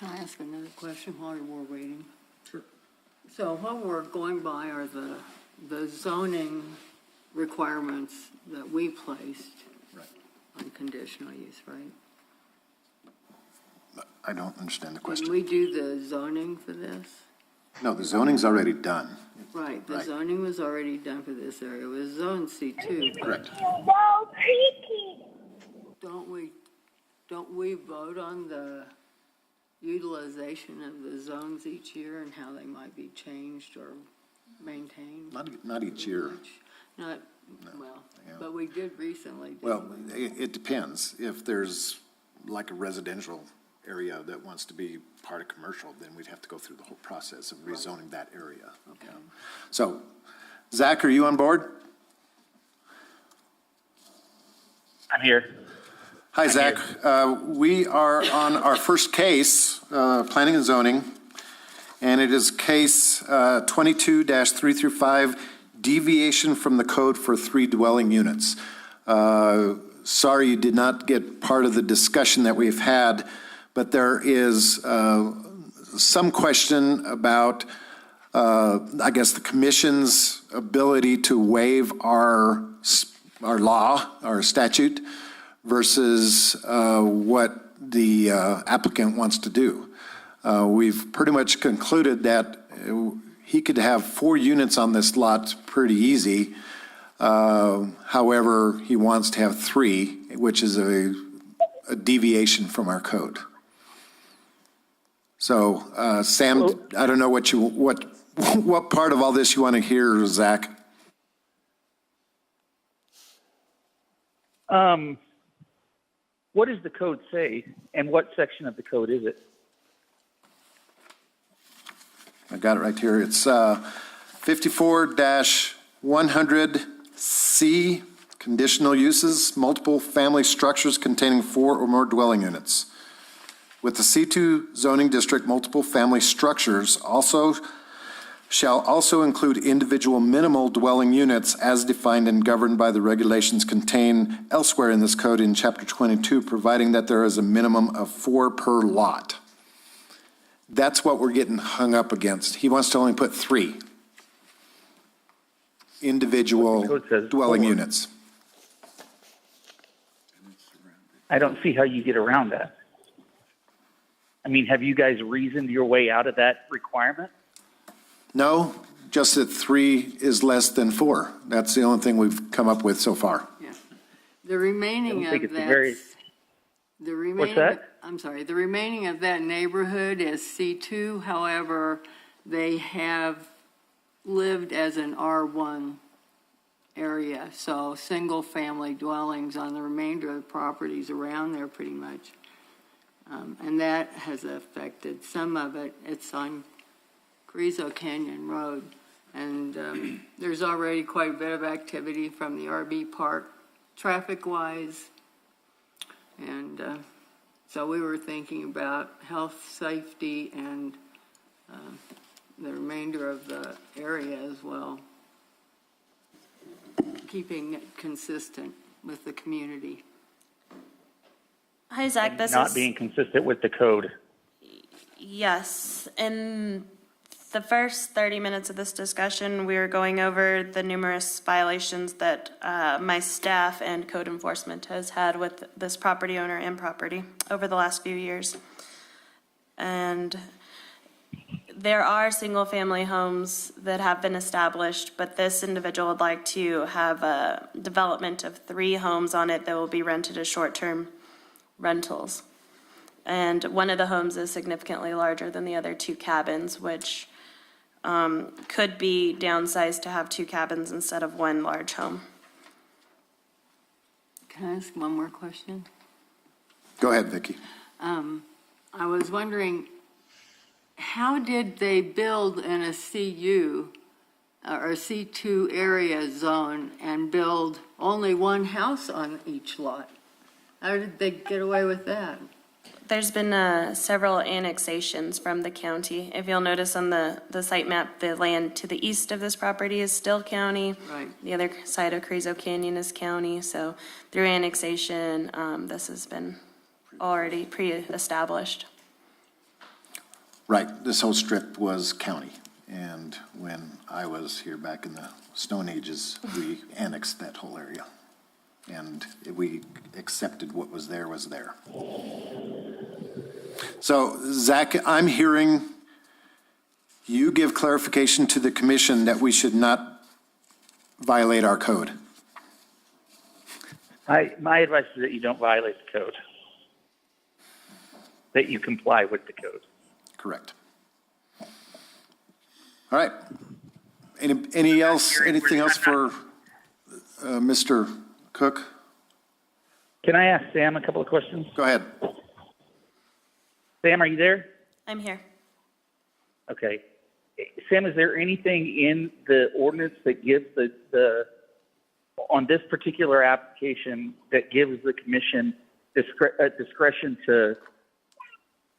Can I ask another question while we're waiting? Sure. So what we're going by are the zoning requirements that we placed on conditional use, right? I don't understand the Did question. we do the zoning for this? No, the zoning's already done. Right, the Right. zoning was already done for this area. It was zone C2. but Correct. Don't we vote on the utilization of the zones each year and how they might be changed or maintained? Not each year. Not, well, Yeah. but we did recently, didn't Well, we? it depends. If there's like a residential area that wants to be part of commercial, then we'd have to go through the whole process of rezoning that area. Okay. So, Zach, are you on board? I'm here. Hi, Zach. We are on our first case, planning and zoning, and it is case 22-3-5, deviation from the code for 3 dwelling units. Sorry you did not get part of the discussion that we've had, but there is some question about, I guess, the commission's ability to waive our law, our statute, versus what the applicant wants to do. We've pretty much concluded that he could have 4 units on this lot pretty easy. However, he wants to have 3, which is a deviation from our code. So, Sam, I don't know what part of all this you want to hear, Zach? What does the code say, and what section of the code is it? I got it right here. It's 54-100 C, conditional uses, multiple family structures containing 4 or more dwelling units. With the C2 zoning district, multiple family structures shall also include individual minimal dwelling units as defined and governed by the regulations contained elsewhere in this code in Chapter 22, providing that there is a minimum of 4 per lot. That's what we're getting hung up against. He wants to only put 3 individual Code says dwelling 4. units. I don't see how you get around that. I mean, have you guys reasoned your way out of that requirement? No, just that 3 is less than 4. That's the only thing we've come up with so far. Yeah. The remaining I think of it's a very- that, the remaining, that? I'm sorry, the remaining of that neighborhood is C2. However, they have lived as an R1 area, so single-family dwellings on the remainder of the properties around there pretty much. And that has affected some of it. It's on Carrizo Canyon Road, and there's already quite a bit of activity from the RV park, traffic-wise. And so we were thinking about health, safety, and the remainder of the area as well, keeping it consistent with the community. Hi, Zach, this Not is, being consistent with the code. yes, in the first 30 minutes of this discussion, we were going over the numerous violations that my staff and code enforcement has had with this property owner and property over the last few years. And there are single-family homes that have been established, but this individual would like to have a development of 3 homes on it that will be rented as short-term rentals. And one of the homes is significantly larger than the other 2 cabins, which could be downsized to have 2 cabins instead of 1 large home. Can I ask one more question? Go ahead, Vicki. I was wondering, how did they build in a CU or a C2 area zone and build only 1 house on each lot? How did they get away with that? There's been several annexations from the county. If you'll notice on the site map, the land to the east of this property is still county. Right. The other side of Carrizo Canyon is county. So through annexation, this has been already pre-established. Right, this whole strip was county, and when I was here back in the Stone Ages, we annexed that whole area, and we accepted what was there was there. So, Zach, I'm hearing you give clarification to the commission that we should not violate our code. My advice is that you don't violate the code, that you comply with the code. Correct. All right. Anything else for Mr. Cook? Can I ask Sam a couple of questions? Go ahead. Sam, are you there? I'm here. Okay. Sam, is there anything in the ordinance that gives on this particular application that gives the commission discretion to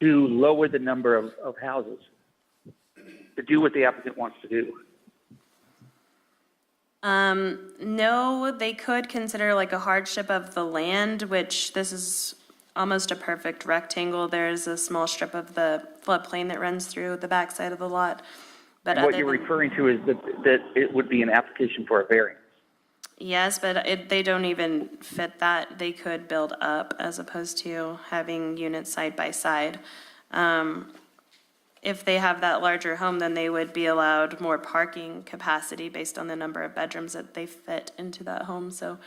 lower the number of houses, to do what the applicant wants to do? No, they could consider like a hardship of the land, which this is almost a perfect rectangle. There's a small strip of the floodplain that runs through the backside of the lot. But And what you're referring to is that it would be an application for a variance. Yes, but they don't even fit that. They could build up as opposed to having units side by side. If they have that larger home, then they would be allowed more parking capacity based on the number of bedrooms that they fit into that home. So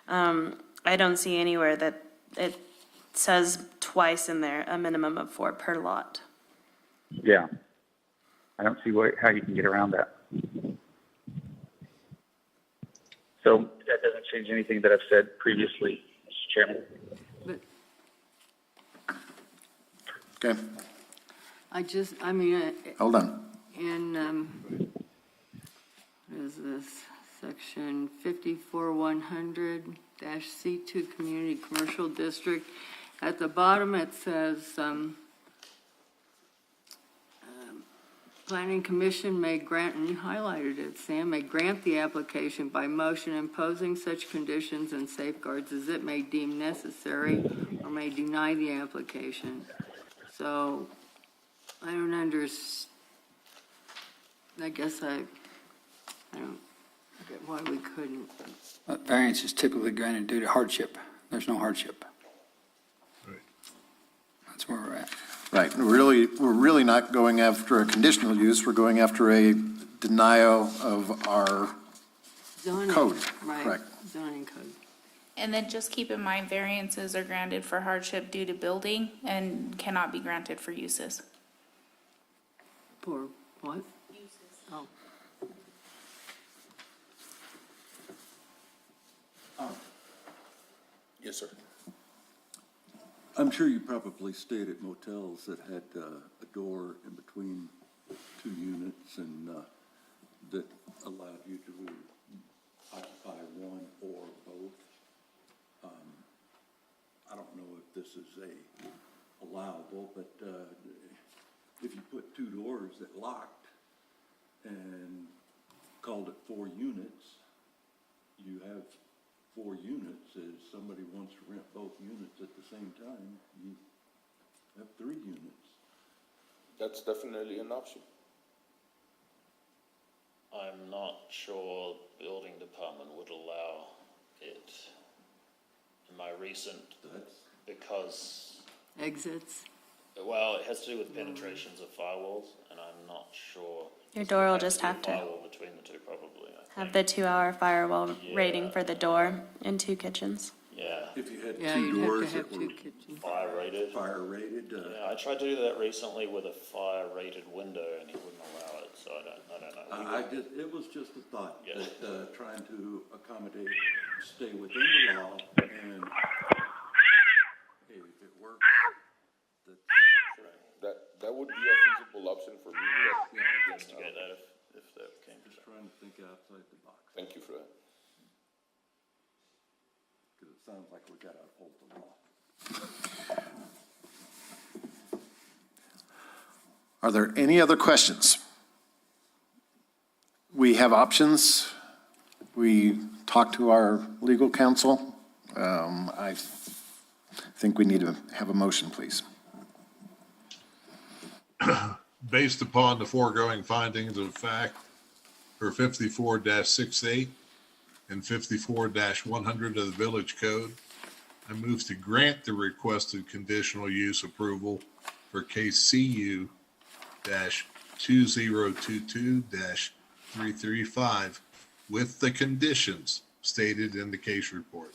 I don't see anywhere that it says twice in there, a minimum of 4 per lot. Yeah. I don't see how you can get around that. So that doesn't change anything that I've said previously, Mr. Chairman. But Okay, I mean, hold on. in, what is this, section 54-100-C2 Community Commercial District. At the bottom, it says, Planning Commission may grant, and you highlighted it, Sam, may grant the application by motion imposing such conditions and safeguards as it may deem necessary, or may deny the application. So, I don't I guess I don't get why we couldn't. Variance is typically granted due to hardship. There's no hardship. Right. That's where we're at. Right, we're really not going after a conditional use, we're going after a denial of our Zoning, code. right, Correct. zoning code. And then just keep in mind, variances are granted for hardship due to building and cannot be granted for uses. For what? Oh, Yes, sir. I'm sure you probably stayed at motels that had a door in between two units and that allowed you to occupy one or both. I don't know if this is allowable, but if you put two doors that locked and called it 4 units, you have 4 units. If somebody wants to rent both units at the same time, you have 3 units. That's definitely an option. I'm not sure building department would allow it. In my recent, because, exits. well, it has to do with penetrations of firewalls, and I'm not sure. Your door will just have Be a to firewall between the two, probably, I have think. the 2-hour firewall rating for the door in 2 kitchens. Yeah, If you had Yeah, 2 you'd have doors to have that 2 were kitchens. fire rated. fire rated, Yeah, I tried to do that recently with a fire rated window, and he wouldn't allow it, so I don't know. it was just a thought Yeah. that trying to accommodate, stay within the law, and hey, if it works, That would be a feasible option for me, but Investigate that if that came to just that. trying to think outside the box. thank you for that. Because it sounds like we got to uphold the law. Are there any other questions? We have options. We talked to our legal counsel. I think we need to have a motion, please. Based upon the foregoing findings of fact for 54-68 and 54-100 of the Village Code, I move to grant the requested conditional use approval for case CU-2022-335 with the conditions stated in the case report.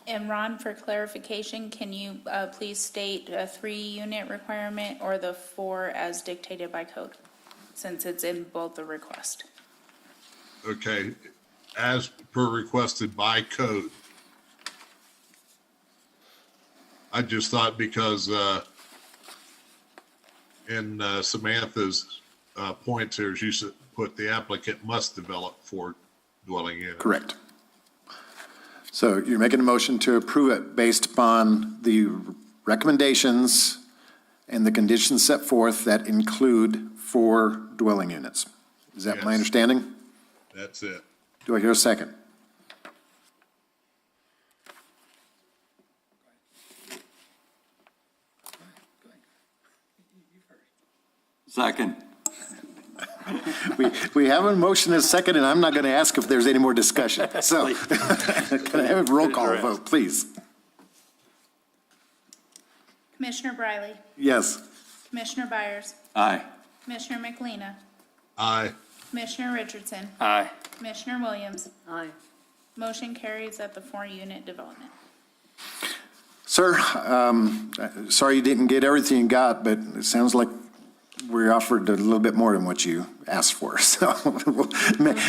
And Ron, for clarification, can you please state a 3-unit requirement or the 4 as dictated by code, since it's in both the request? Okay, as per requested by code. I just thought because in Samantha's points here, she said, put the applicant must develop 4 dwelling units. Correct. So you're making a motion to approve it based upon the recommendations and the conditions set forth that include 4 dwelling units. Is that my Yes. understanding? That's it. Do I hear a second? Second. We have a motion and a second, and I'm not going to ask if there's any more discussion. So can I have a roll call vote, please? Commissioner Briley, Yes. Commissioner Byers, Aye. Commissioner McLean, Aye. Commissioner Richardson, Aye. Commissioner Williams. Aye. Motion carries at the 4-unit development. Sir, sorry you didn't get everything you got, but it sounds like we offered a little bit more than what you asked for. So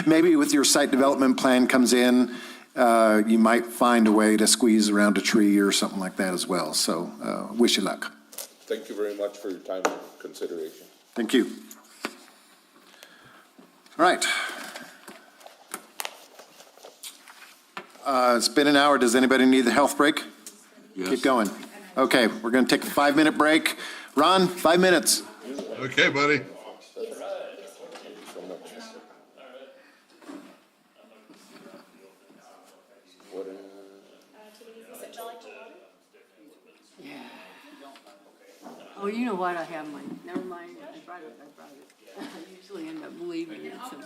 maybe with your site development plan comes in, you might find a way to squeeze around a tree or something like that as well. So wish you luck. Thank you very much for your time and consideration. Thank you. All right. It's been an hour. Does anybody need the health break? Yes. Keep going. Okay, we're going to take a 5-minute break. Ron, 5 minutes. Okay, buddy. Oh, you know what, I have mine, never mind, I brought it. I usually end up leaving it, so.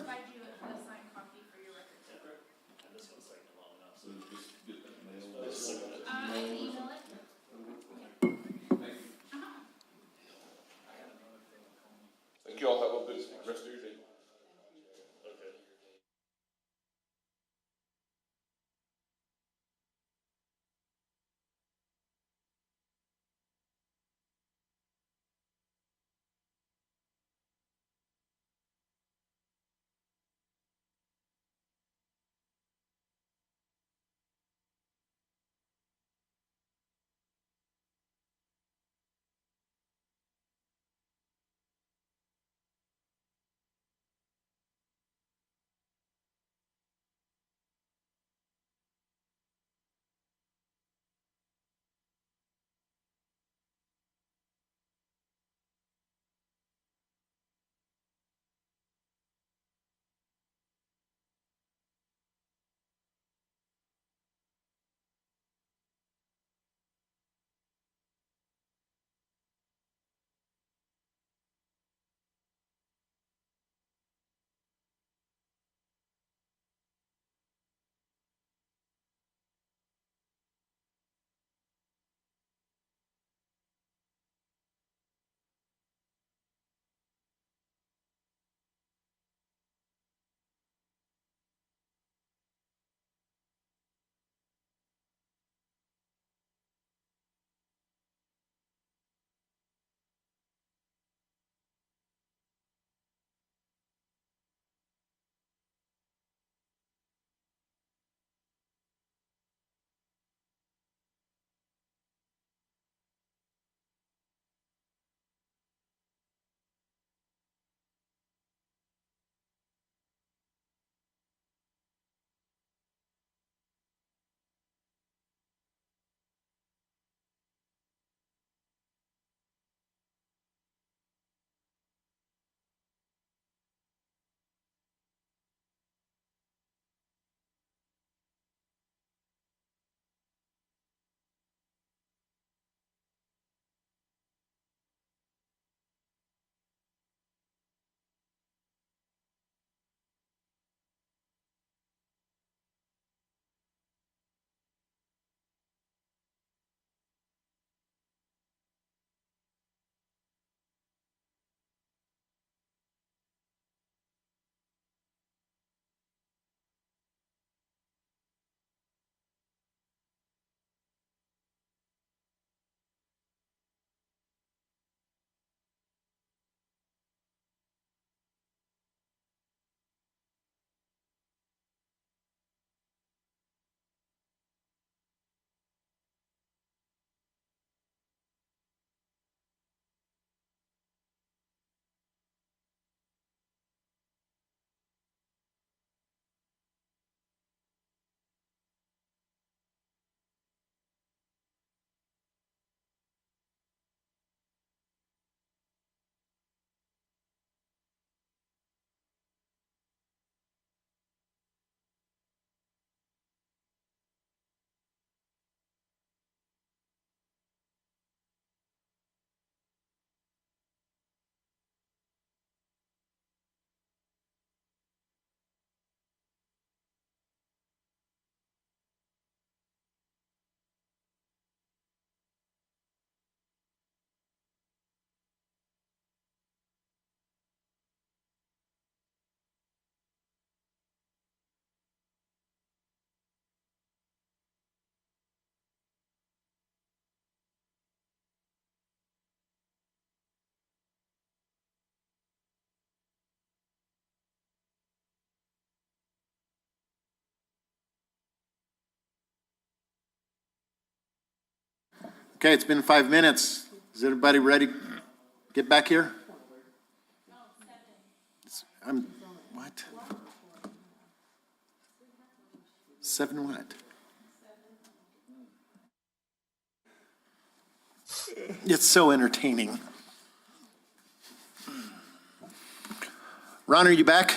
Thank you all. Have a good rest of your day. Okay, it's been 5 minutes. Is everybody ready? Get back here? I'm, what? 7 what? It's so entertaining. Ron, are you back?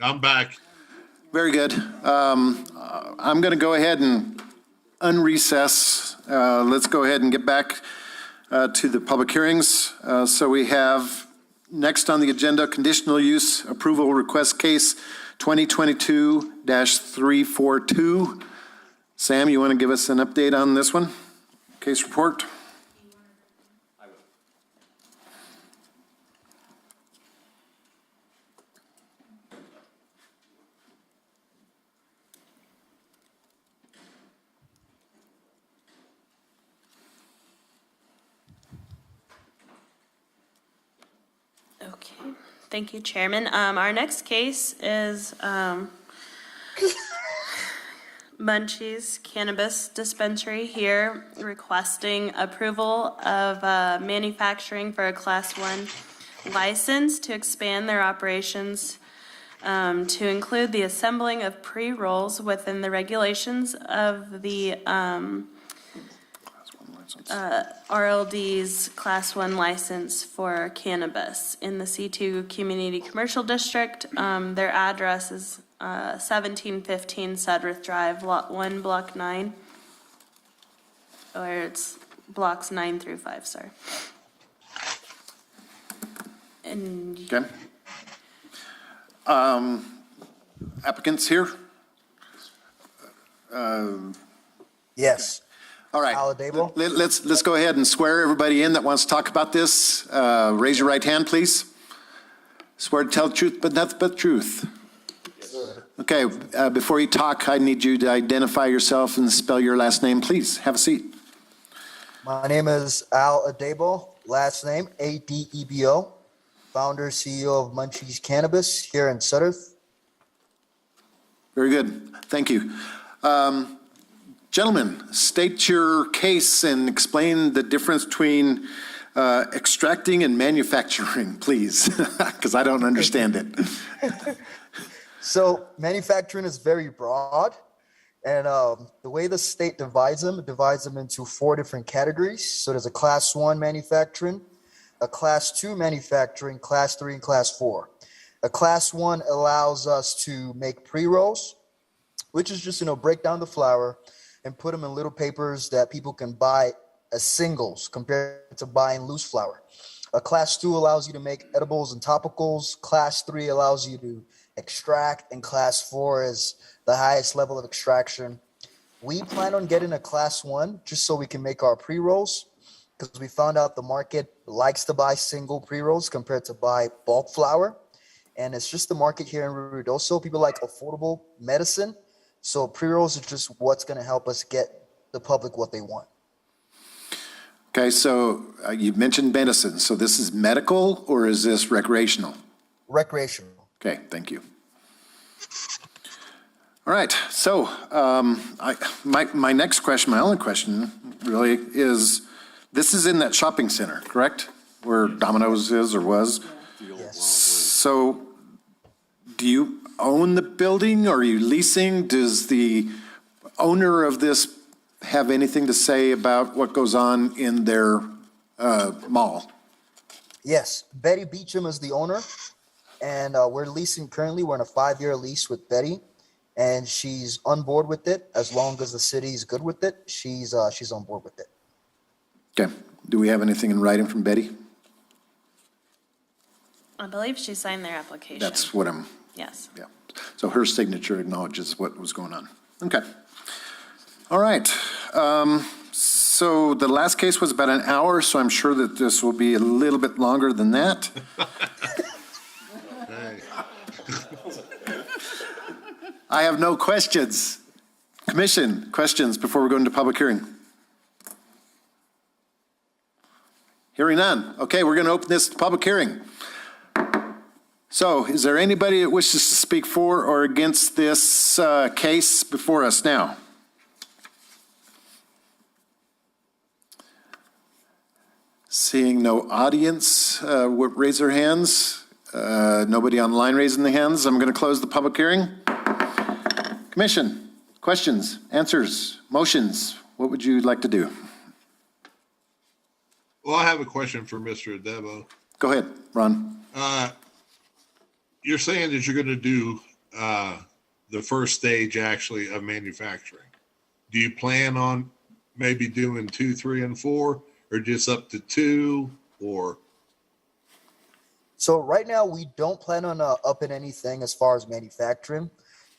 I'm back. Very good. I'm going to go ahead and unrecess. Let's go ahead and get back to the public hearings. So we have next on the agenda, conditional use approval request case 2022-342. Sam, you want to give us an update on this one? Case report? Okay, thank you, Chairman. Our next case is Munchie's Cannabis Dispensary here requesting approval of manufacturing for a Class 1 license to expand their operations to include the assembling of pre-rolls within the regulations of the RLD's Class 1 license for cannabis in the C2 Community Commercial District. Their address is 1715 Sudworth Drive, Lot 1, Block 9. Or it's blocks 9 through 5, sorry. And Okay. Applicants here? Yes. All right. Al Adebo? Let's go ahead and swear everybody in that wants to talk about this. Raise your right hand, please. Swear to tell the truth, but nothing but the truth. Okay, before you talk, I need you to identify yourself and spell your last name, please. Have a seat. My name is Al Adebo, last name Adebo, founder, CEO of Munchie's Cannabis here in Sudworth. Very good. Thank you. Gentlemen, state your case and explain the difference between extracting and manufacturing, please, because I don't understand it. So manufacturing is very broad, and the way the state divides them into 4 different categories. So there's a Class 1 manufacturing, a Class 2 manufacturing, Class 3, and Class 4. A Class 1 allows us to make pre-rolls, which is just, break down the flower and put them in little papers that people can buy as singles compared to buying loose flower. A Class 2 allows you to make edibles and topicals. Class 3 allows you to extract, and Class 4 is the highest level of extraction. We plan on getting a Class 1 just so we can make our pre-rolls, because we found out the market likes to buy single pre-rolls compared to buy bulk flower. And it's just the market here in Ruidoso. People like affordable medicine. So pre-rolls are just what's going to help us get the public what they want. Okay, so you mentioned medicine. So this is medical or is this recreational? Recreational. Okay, thank you. All right, so my next question, my only question really is, this is in that shopping center, correct? Where Domino's is or was? Yes. So do you own the building or are you leasing? Does the owner of this have anything to say about what goes on in their mall? Yes. Betty Beecham is the owner, and we're leasing currently. We're on a 5-year lease with Betty, and she's on board with it. As long as the city's good with it, she's on board with it. Okay, do we have anything in writing from Betty? I believe she signed their application. That's what I'm, Yes. yeah. So her signature acknowledges what was going on. Okay. All right. So the last case was about an hour, so I'm sure that this will be a little bit longer than that. I have no questions. Commission, questions before we go into public hearing? Hearing none. Okay, we're going to open this to public hearing. So is there anybody that wishes to speak for or against this case before us now? Seeing no audience, raise their hands. Nobody online raising their hands. I'm going to close the public hearing. Commission, questions, answers, motions, what would you like to do? Well, I have a question for Mr. Adebo. Go ahead, Ron. You're saying that you're going to do the first stage actually of manufacturing. Do you plan on maybe doing 2, 3, and 4, or just up to 2, or? So right now, we don't plan on upping anything as far as manufacturing.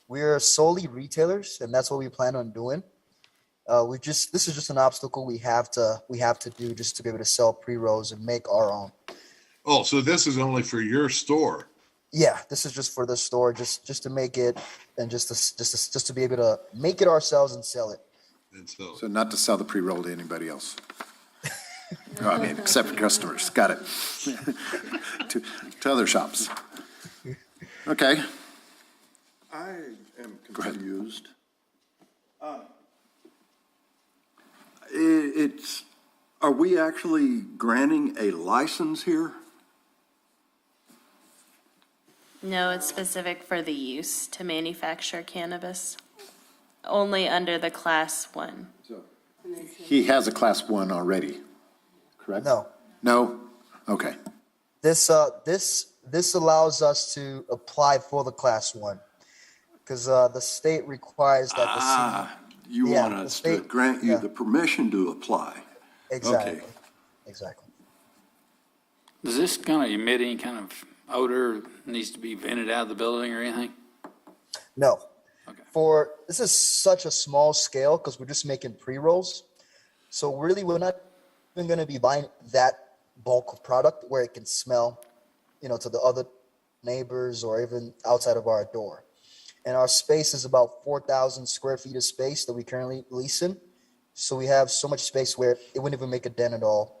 We're solely retailers, and that's what we plan on doing. This is just an obstacle we have to do just to be able to sell pre-rolls and make our own. Oh, so this is only for your store? Yeah, this is just for the store, just to make it, and just to be able to make it ourselves and sell it. And so, So not to sell the pre-roll to anybody else. Oh, I mean, except for customers. Got it. To other shops. Okay. I am ahead. confused. Are we actually granting a license here? No, it's specific for the use to manufacture cannabis, only under the Class 1. He has a Class 1 already, correct? No, No? Okay. this allows us to apply for the Class 1, because the state requires that the city. You Yeah, want the us to state- grant you yeah. the permission to apply? Exactly. Okay. Exactly. Does this kind of emit any kind of odor, needs to be vented out of the building or anything? No. Okay. This is such a small scale because we're just making pre-rolls. So really, we're not even going to be buying that bulk of product where it can smell, to the other neighbors or even outside of our door. And our space is about 4,000 square feet of space that we currently leasing. So we have so much space where it wouldn't even make a dent at all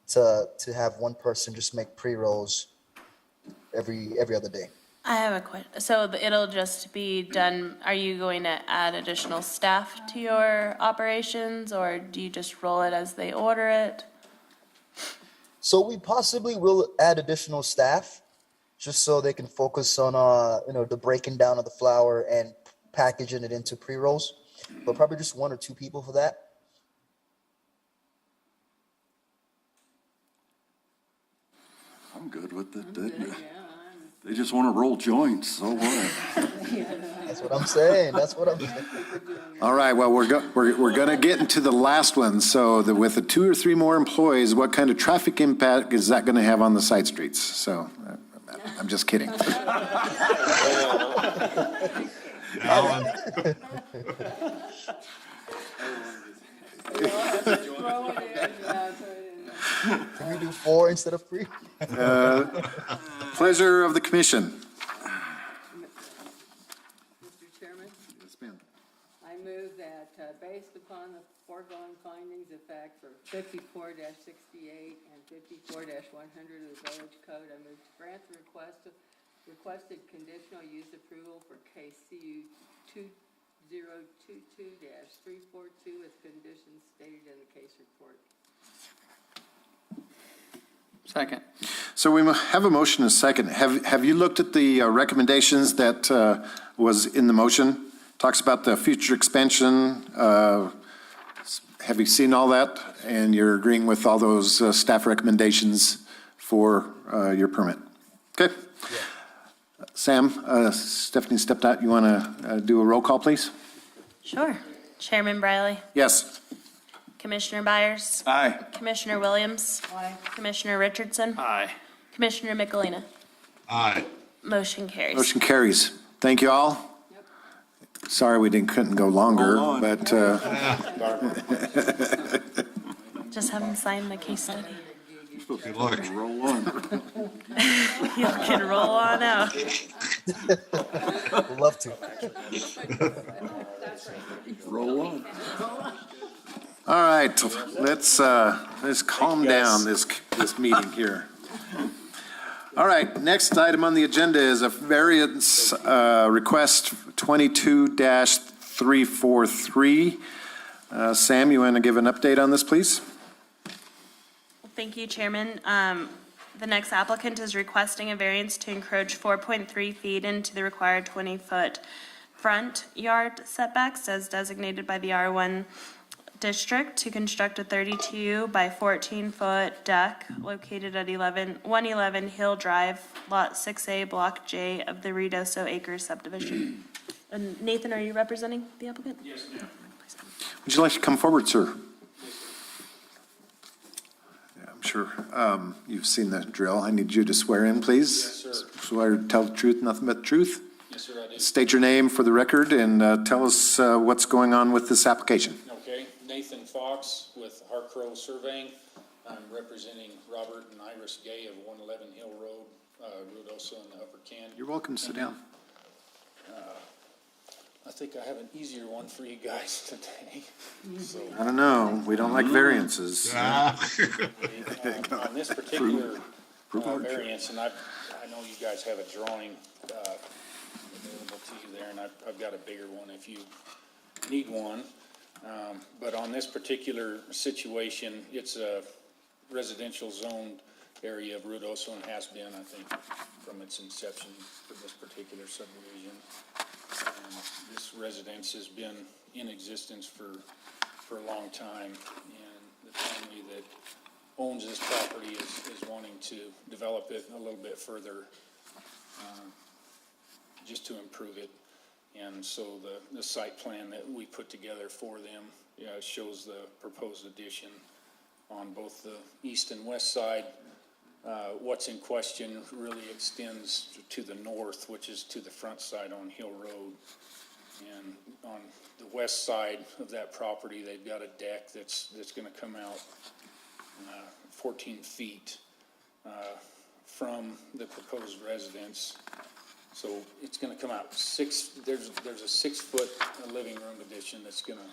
to have one person just make pre-rolls every other day. I have a question. So it'll just be done, are you going to add additional staff to your operations, or do you just roll it as they order it? So we possibly will add additional staff just so they can focus on, the breaking down of the flour and packaging it into pre-rolls. But probably just 1 or 2 people for that. I'm good with it. They just want to roll joints, so what? That's what I'm saying. All right, well, we're going to get into the last one. So with the 2 or 3 more employees, what kind of traffic impact is that going to have on the side streets? So I'm just kidding. Alan, Can we do 4 instead of 3? Pleasure of the commission. Mr. Chairman, Yes, ma'am. I move that, based upon the foregoing findings of fact for 54-68 and 54-100 of the Village Code, I move to grant the requested conditional use approval for KCU 2022-342 with conditions stated in the case report. Second. So we have a motion and a second. Have you looked at the recommendations that was in the motion? Talks about the future expansion. Have you seen all that? And you're agreeing with all those staff recommendations for your permit? Okay. Yeah. Sam, Stephanie stepped out. You want to do a roll call, please? Sure. Chairman Briley? Yes. Commissioner Byers? Aye. Commissioner Williams? Aye. Commissioner Richardson? Aye. Commissioner Michelina? aye. Motion carries. Motion carries. Thank you all. Sorry we couldn't go longer, Roll on. but Just have him sign the case study. Good luck. Roll on. You can roll on out. Would love to. Roll on. all right, let's calm down this meeting here. All right, next item on the agenda is a variance request 22-343. Sam, you want to give an update on this, please? Thank you, Chairman. The next applicant is requesting a variance to encroach 4.3 feet into the required 20-foot front yard setbacks as designated by the R1 district to construct a 32 by 14-foot deck located at 111 Hill Drive, Lot 6A, Block J of the Ruidoso Acres subdivision. And Nathan, are you representing the applicant? Yes, ma'am. Would you like to come forward, sir? Yeah, I'm sure you've seen the drill. I need you to swear in, please. Yes, sir. Swear to tell the truth, nothing but the truth. Yes, sir, I did. State your name for the record and tell us what's going on with this application. Okay, Nathan Fox with Harcrow Surveying. I'm representing Robert and Iris Gay of 111 Hill Road, Ruidoso in the Upper Can. You're welcome to sit down. I think I have an easier one for you guys today. So, I don't know. We don't like variances. on this particular variance, and I know you guys have a drawing available to you there, and I've got a bigger one if you need one. But on this particular situation, it's a residential zoned area of Ruidoso and has been, I think, from its inception for this particular subdivision. And this residence has been in existence for a long time, and the family that owns this property is wanting to develop it a little bit further, just to improve it. And so the site plan that we put together for them shows the proposed addition on both the east and west side. What's in question really extends to the north, which is to the front side on Hill Road. And on the west side of that property, they've got a deck that's going to come out 14 feet from the proposed residence. So it's going to come out there's a 6-foot living room addition that's going to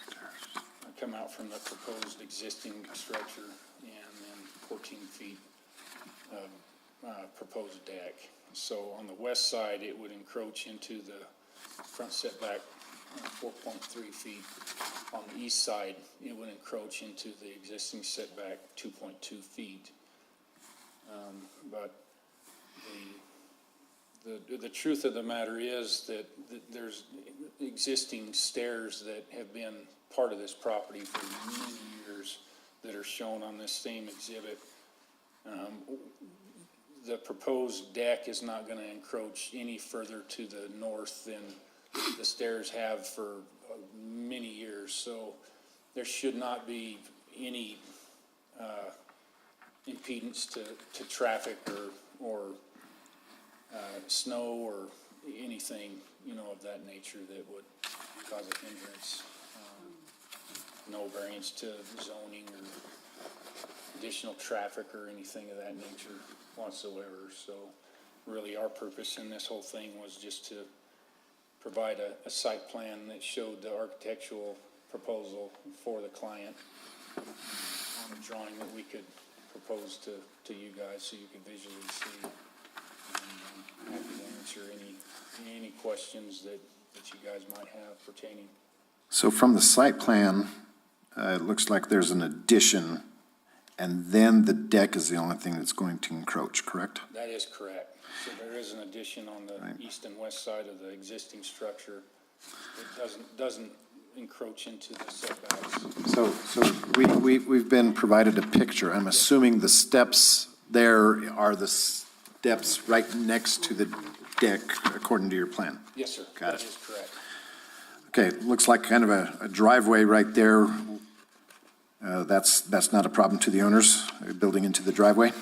come out from the proposed existing structure, and then 14 feet proposed deck. So on the west side, it would encroach into the front setback 4.3 feet. On the east side, it would encroach into the existing setback 2.2 feet. But the truth of the matter is that there's existing stairs that have been part of this property for many years that are shown on this same exhibit. The proposed deck is not going to encroach any further to the north than the stairs have for many years. So there should not be any impedance to traffic or snow or anything, of that nature that would cause a hindrance. No variance to zoning or additional traffic or anything of that nature whatsoever. So really our purpose in this whole thing was just to provide a site plan that showed the architectural proposal for the client on a drawing that we could propose to you guys so you could visually see. And I'm happy to answer any questions that you guys might have pertaining. So from the site plan, it looks like there's an addition, and then the deck is the only thing that's going to encroach, correct? That is correct. So there is an addition on the east and west side of the existing structure. It doesn't encroach into the setbacks. So we've been provided a picture. I'm assuming the steps there are the steps right next to the deck, according to your plan? Yes, sir. Got it. That is correct. Okay, looks like kind of a driveway right there. That's not a problem to the owners, building into the driveway?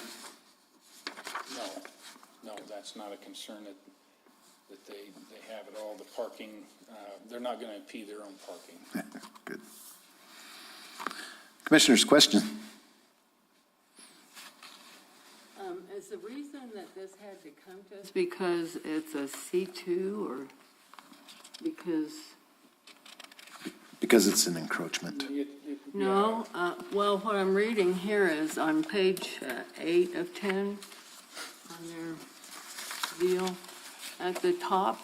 No, that's not a concern that they have at all. The parking, they're not going to impede their own parking. Good. Commissioners, question? Is the reason that this had to come to us because it's a C2 or Because it's an encroachment. No, well, what I'm reading here is on page 8 of 10 on their deal, at the top,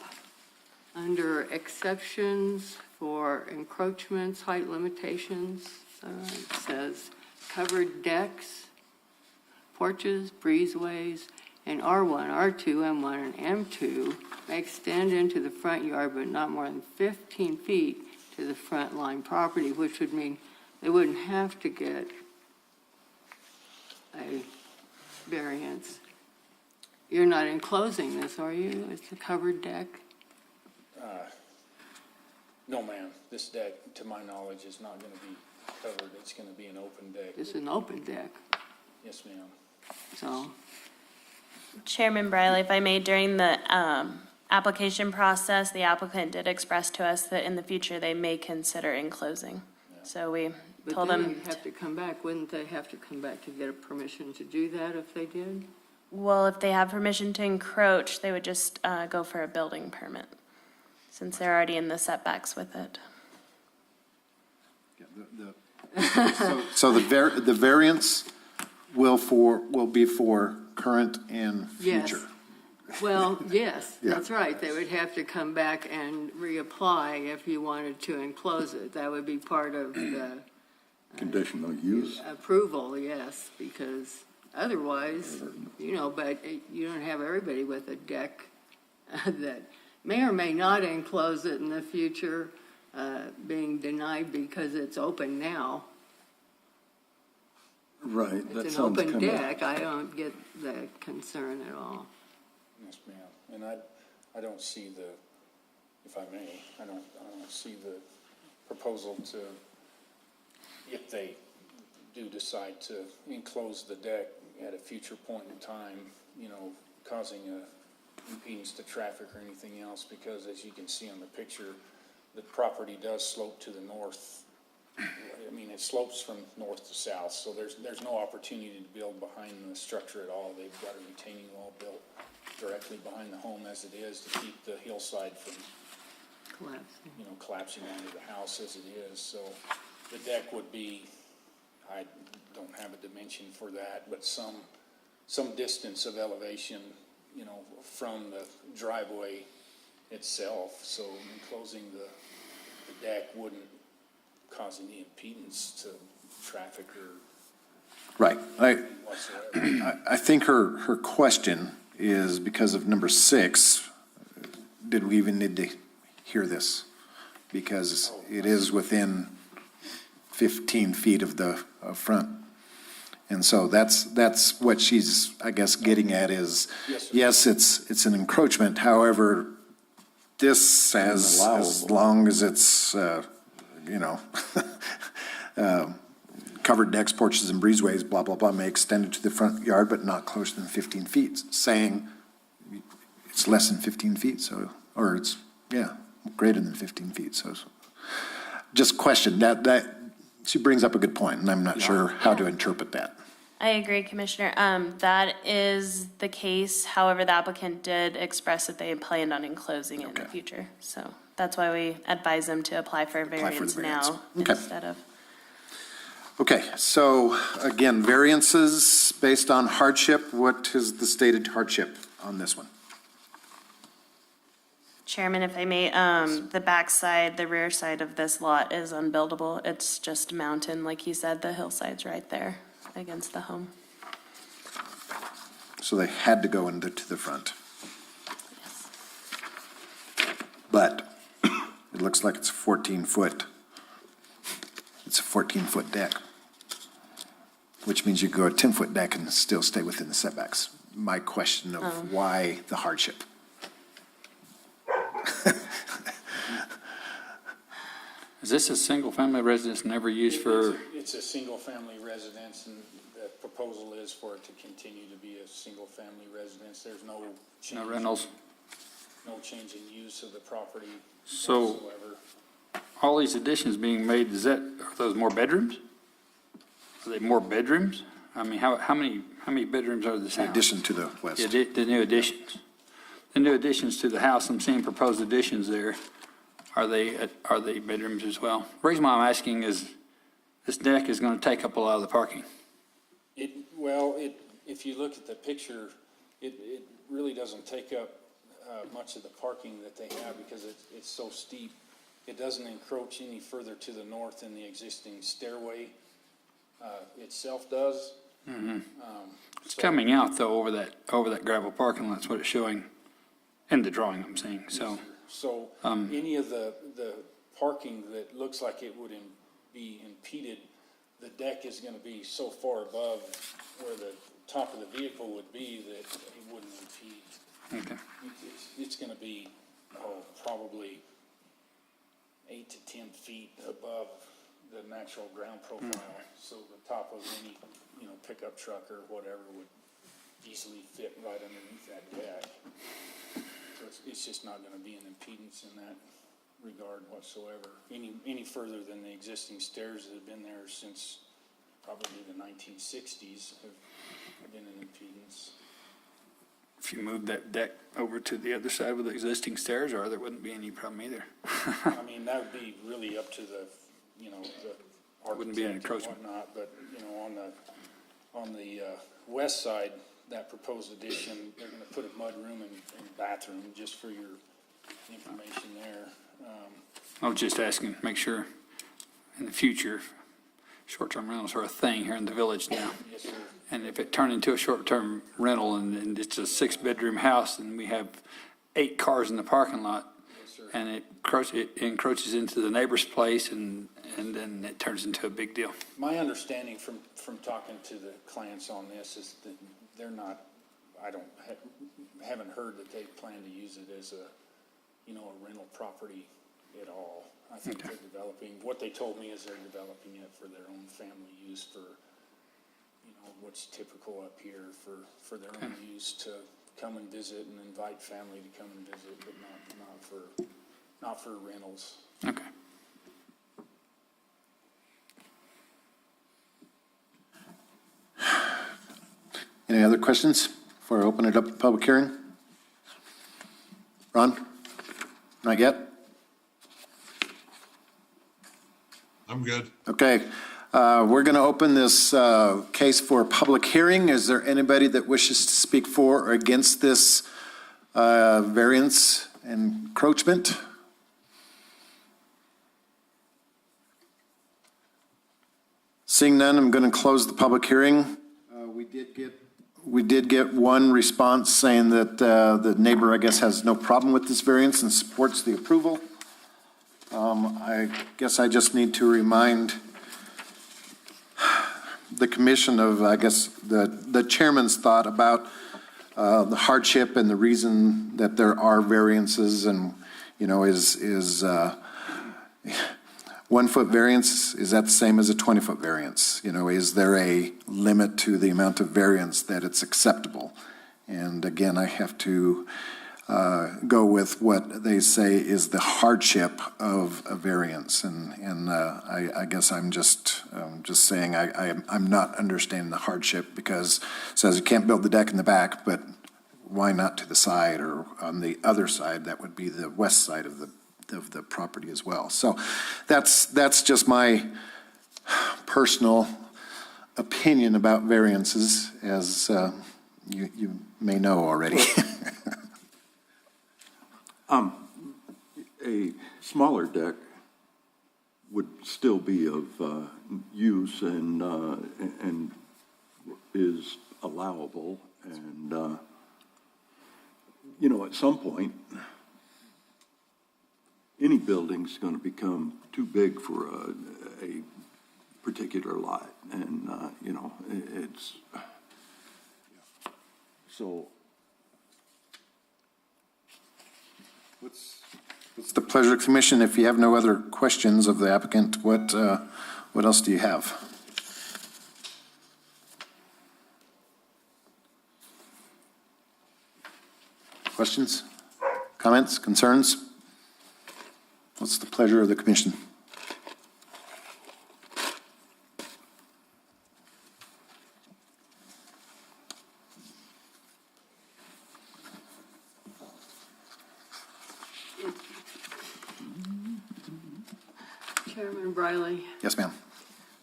under exceptions for encroachments, height limitations, it says covered decks, porches, breezeways, and R1, R2, M1, and M2 may extend into the front yard but not more than 15 feet to the front line property, which would mean they wouldn't have to get a variance. You're not enclosing this, are you? It's a covered deck? No, ma'am, this deck, to my knowledge, is not going to be covered. It's going to be an open deck. It's an open deck, Yes, ma'am. so. Chairman Briley, if I may, during the application process, the applicant did express to us that in the future they may consider enclosing. So we But told then them, they'd have to come back, wouldn't they have to come back to get a permission to do that if they did? well, if they have permission to encroach, they would just go for a building permit, since they're already in the setbacks with it. So the variance will be for current and Yes. future? Well, yes, Yeah. that's right. They would have to come back and reapply if you wanted to enclose it. That would be part of the Conditional use. approval, yes, because otherwise, but you don't have everybody with a deck that may or may not enclose it in the future, being denied because it's open now. Right, that It's an sounds open kind of. deck. I don't get that concern at all. Yes, ma'am. And I don't see the, if I may, I don't see the proposal to, if they do decide to enclose the deck at a future point in time, causing a impedance to traffic or anything else, because as you can see on the picture, the property does slope to the north. I mean, it slopes from north to south, so there's no opportunity to build behind the structure at all. They've got a retaining wall built directly behind the home as it is to keep the hillside from, collapsing onto the house as it is. So the deck would be, I don't have a dimension for that, but some distance of elevation, from the driveway itself. So enclosing the deck wouldn't cause any impedance to traffic or Right. whatsoever. I think her question is because of number 6, did we even need to hear this? Because it is within 15 feet of the front. And so that's what she's, I guess, getting at is, yes, it's an encroachment. However, this, as long as it's, covered decks, porches, and breezeways, blah, blah, blah, may extend it to the front yard, but not closer than 15 feet, saying it's less than 15 feet, so, or it's, greater than 15 feet, so. Just question, that, she brings up a good point, and I'm not sure how to interpret that. I agree, Commissioner. That is the case. However, the applicant did express that they planned on enclosing it in the future. So that's why we advise them to apply for a variance now instead of. Okay, so again, variances based on hardship. What is the stated hardship on this one? Chairman, if I may, the backside, the rear side of this lot is unbuildable. It's just mountain, like you said, the hillside's right there against the home. So they had to go into the front. But it looks like it's a 14-foot. It's a 14-foot deck, which means you go a 10-foot deck and still stay within the setbacks. My question of why the hardship? Is this a single-family residence never used for, It's a single-family residence, and the proposal is for it to continue to be a single-family residence. There's no change. no rentals? No change in use of the property So- whatsoever. All these additions being made, are those more bedrooms? Are they more bedrooms? I mean, how many bedrooms are this In house? addition to the west. Yeah, the new additions. The new additions to the house, I'm seeing proposed additions there. Are they bedrooms as well? The reason why I'm asking is this deck is going to take up a lot of the parking. If you look at the picture, it really doesn't take up much of the parking that they have because it's so steep. It doesn't encroach any further to the north than the existing stairway itself does. It's coming out though over that gravel parking lot. That's what it's showing in the drawing I'm saying, so. So any of the parking that looks like it would be impeded, the deck is going to be so far above where the top of the vehicle would be that it wouldn't impede. Okay. It's going to be, probably 8 to 10 feet above the natural ground profile. So the top of any, pickup truck or whatever would easily fit right underneath that deck. So it's just not going to be an impedance in that regard whatsoever. Any further than the existing stairs that have been there since probably the 1960s have been an impedance. If you move that deck over to the other side with the existing stairs, or there wouldn't be any problem either. I mean, that would be really up to the, the Wouldn't be an architect and encroachment. whatnot, but, on the west side, that proposed addition, they're gonna put a mudroom and bathroom, just for your information there. I was just asking, make sure in the future, short-term rentals are a thing here in the village now. Yes, sir. And if it turned into a short-term rental and it's a 6-bedroom house and we have 8 cars in the parking lot, Yes, sir. and it encroaches into the neighbor's place and then it turns into a big deal. My understanding from talking to the clients on this is that they're not, haven't heard that they plan to use it as a rental property at all. I think they're developing, what they told me is they're developing it for their own family use for, what's typical up here for their own use to come and visit and invite family to come and visit, but not for rentals. Okay. Any other questions before I open it up to public hearing? Ron? Not yet? I'm good. Okay. We're going to open this case for public hearing. Is there anybody that wishes to speak for or against this variance encroachment? Seeing none, I'm going to close the public hearing. We did get one response saying that the neighbor, I guess, has no problem with this variance and supports the approval. I guess I just need to remind the commission of, I guess, the chairman's thought about the hardship and the reason that there are variances and, is 1 foot variance, is that the same as a 20-foot variance? Is there a limit to the amount of variance that it's acceptable? And again, I have to go with what they say is the hardship of a variance. And I guess I'm just saying I'm not understanding the hardship because it says you can't build the deck in the back, but why not to the side or on the other side? That would be the west side of the property as well. So that's just my personal opinion about variances, as you may know already. A smaller deck would still be of use and is allowable. And, at some point, any building's going to become too big for a particular lot. And, it's, so. It's the pleasure of the commission. If you have no other questions of the applicant, what else do you have? Questions, comments, concerns? What's the pleasure of the commission? Chairman Briley, Yes, ma'am.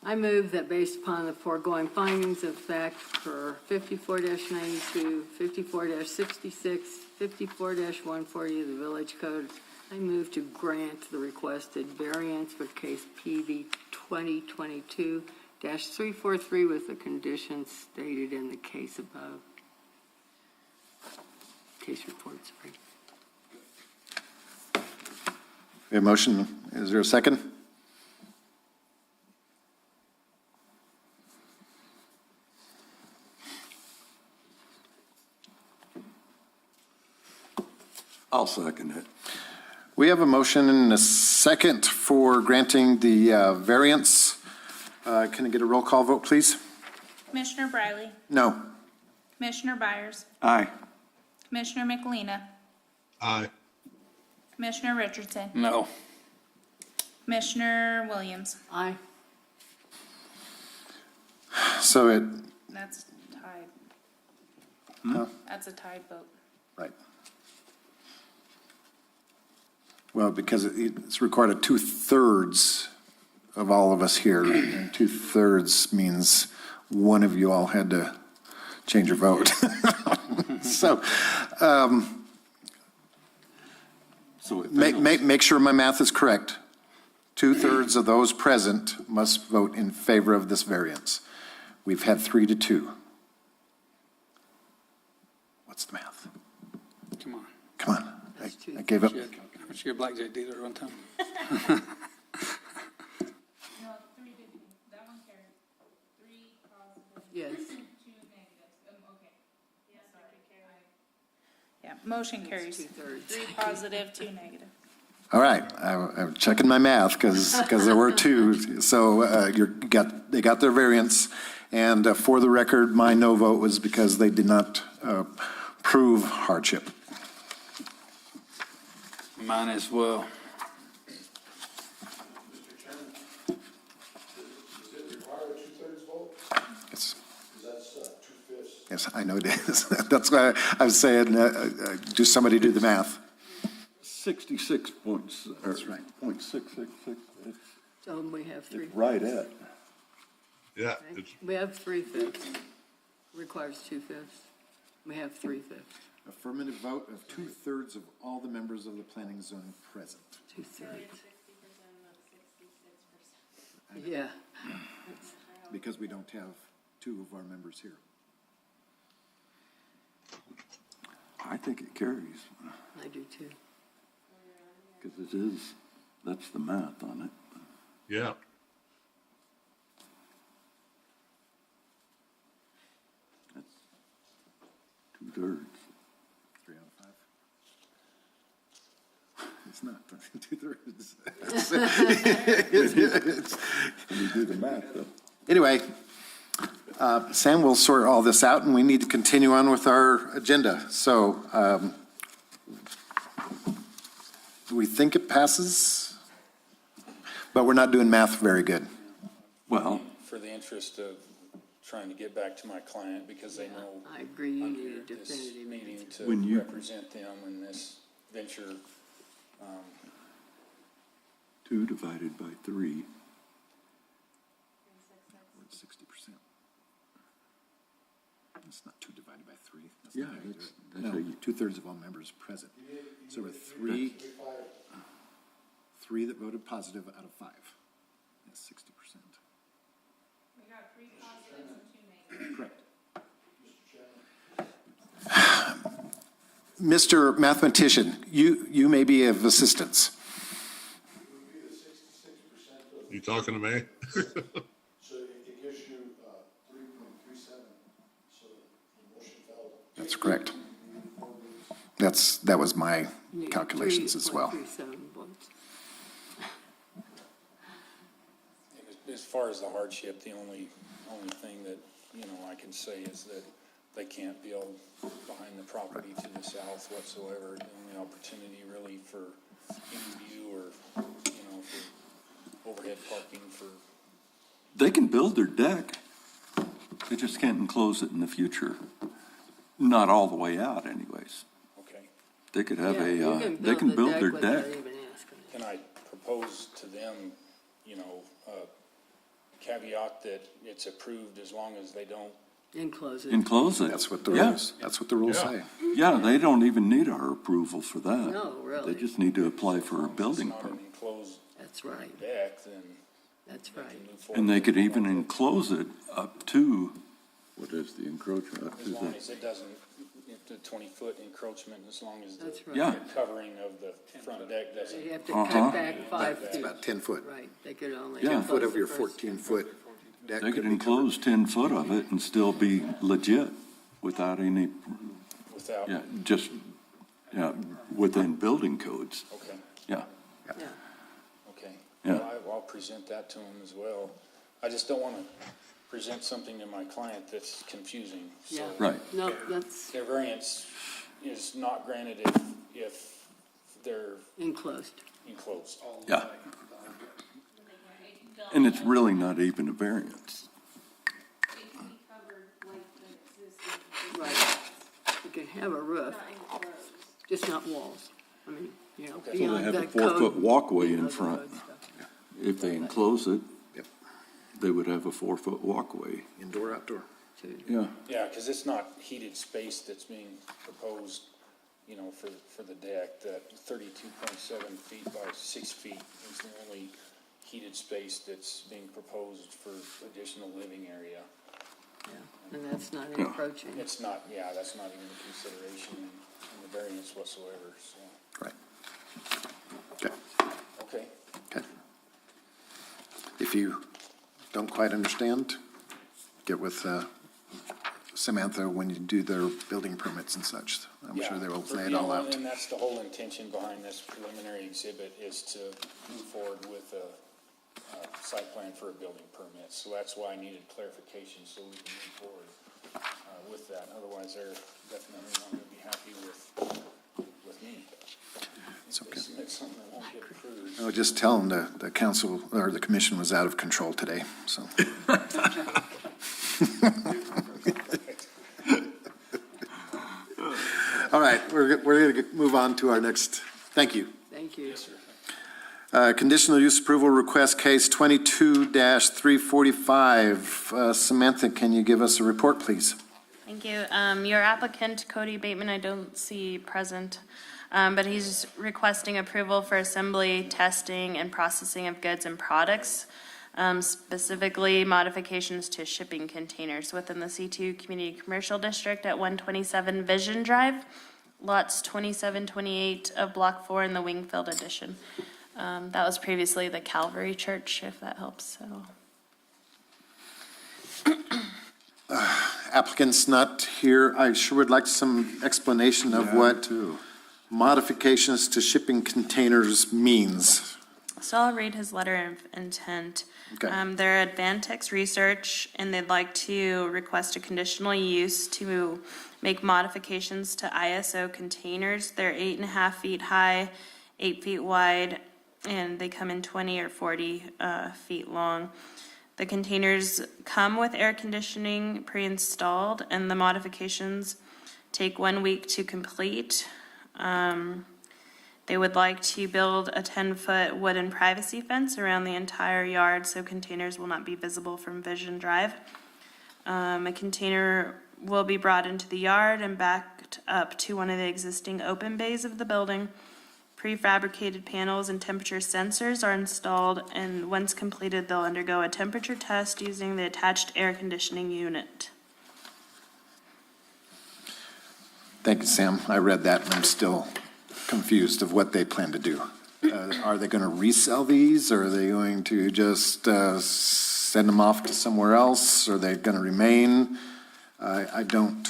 I move that based upon the foregoing findings of fact for 54-92, 54-66, 54-140 of the Village Code, I move to grant the requested variance for case PV 2022 -343 with the conditions stated in the case above. Case report, sorry. We have a motion. Is there a second? I'll second it. We have a motion and a second for granting the variance. Can I get a roll call vote, please? Commissioner Briley, No. Commissioner Byers, Aye. Commissioner McElina, Aye. Commissioner Richardson, No. Commissioner Williams. Aye. So it, That's tied. no, That's a tied vote. right. Well, because it's required of 2/3 of all of us here, and 2/3 means one of you all had to change your vote. So, So it make sure my math is correct. 2/3 of those present must vote in favor of this variance. We've had 3-2. What's the math? Come on. Come on, I gave up. Was she a blackjack dealer at one time? No, 3 did, that one carried. 3 positive. Yes. 2 negatives, okay. Yeah, sorry. Yeah, motion carries. 2/3. 3 positive, 2 negative. All right, I'm checking my math because there were 2. So they got their variance. And for the record, my no vote was because they did not prove hardship. Mine as well. Yes. Yes, I know it is. That's why I was saying, do somebody do the math? 66 points, or That's right. .666. So we have 3. Right at. Yeah, it's, We have 3/5. Requires 2/5. We have 3/5. Affirmative vote of 2/3 of all the members of the planning zone present. 2/3. Yeah. Because we don't have 2 of our members here. I think it carries, I do too. because it is, that's the math on it. yeah. That's 2/3. 3 out of 5. It's not 2/3. When you do the math, though. Anyway, Sam will sort all this out, and we need to continue on with our agenda. So do we think it passes? But we're not doing math very good. Well, For the interest of trying to get back to my client, because they know I agree, you under need a this definitive meeting answer. When to you- represent them in this venture. 2 divided by 3. 60%. It's not 2 divided by 3. That's Yeah, not how you do that's- it. that's No, how you- 2/3 of all members present. So with 3 that voted positive out of 5. That's 60%. We got 3 positives and 2 negatives. Correct. Mr. Mathematician, you may be of assistance. You talking to me? So it gives you 3.37, so the motion failed. That's correct. That was my calculations as well. 3.37 votes. As far as the hardship, the only thing that, I can say is that they can't build behind the property to the south whatsoever. The only opportunity really for any view or, for overhead parking for, They can build their deck. They just can't enclose it in the future. Not all the way out anyways. okay. They could have Yeah, you can they can build their without deck. even asking. Can I propose to them, a caveat that it's approved as long as they don't, Enclose it. Enclose it. That's what the Yeah. rules, that's what the rules Yeah. say. Yeah, they don't even need our approval for that. No, really. They just need to apply for a it's building not an permit. enclosed That's right. deck, then That's they right. can move forward. And they could even enclose it up to, what is the encroachment? Up As to long the, as it doesn't, the 20-foot encroachment, as long as the That's right. yeah, the covering of the front deck doesn't. They have to Uh-huh. cut back 5 It's feet. about 10 foot. Right, they could only. Yeah. 10 foot of close your the first 14-foot deck they could could be covered. enclose 10 foot of it and still be legit without any, Without, yeah, just, yeah, within building codes, okay, yeah. Yeah. okay. Yeah. Well, I'll present that to them as well. I just don't want to present something to my client that's confusing. So Yeah. Right. No, that's their variance is not granted if they're enclosed. enclosed. Yeah. And it's really not even a variance. Right. You can have a roof, just not walls. I mean, you know, So they beyond have a that 4-foot code. walkway in other front. code stuff. If they enclose it, Yep. they would have a 4-foot walkway. Indoor, outdoor. So, Yeah, Yeah, because it's not heated space that's being proposed, you know, for the deck. That 32.7 feet by 6 feet is the only heated space that's being proposed for additional living area. yeah, and that's not Yeah. encroaching. It's not, yeah, that's not even a consideration in the variance whatsoever, so, Right. Okay. okay. Okay. If you don't quite understand, get with Samantha when you do their building permits and such. I'm sure they will lay it all out. And that's the whole intention behind this preliminary exhibit, is to move forward with a site plan for a building permit. So that's why I needed clarification, so we can move forward with that. Otherwise, they're definitely not going to be happy with me. It's If okay. they submit something that won't get approved. I'll just tell them the council, or the commission was out of control today, so. All right, we're going to move on to our next, thank you. Thank you. Conditional use approval request case 22-345. Samantha, can you give us a report, please? Thank you. Your applicant, Cody Bateman, I don't see present, but he's requesting approval for assembly, testing, and processing of goods and products, specifically modifications to shipping containers within the C2 Community Commercial District at 127 Vision Drive, lots 27-28 of Block 4 in the Wingfield Edition. That was previously the Calvary Church, if that helps, so. Applicant's not here. I sure would like some explanation of what modifications to shipping containers means. So I'll read his letter of intent. Okay. They're Advantex Research, and they'd like to request a conditional use to make modifications to ISO containers. They're 8.5 feet high, 8 feet wide, and they come in 20 or 40 feet long. The containers come with air conditioning pre-installed, and the modifications take 1 week to complete. They would like to build a 10-foot wooden privacy fence around the entire yard so containers will not be visible from Vision Drive. A container will be brought into the yard and backed up to one of the existing open bays of the building. Prefabricated panels and temperature sensors are installed, and once completed, they'll undergo a temperature test using the attached air conditioning unit. Thank you, Sam. I read that and I'm still confused of what they plan to do. Are they going to resell these, or are they going to just send them off to somewhere else? Are they going to remain? I don't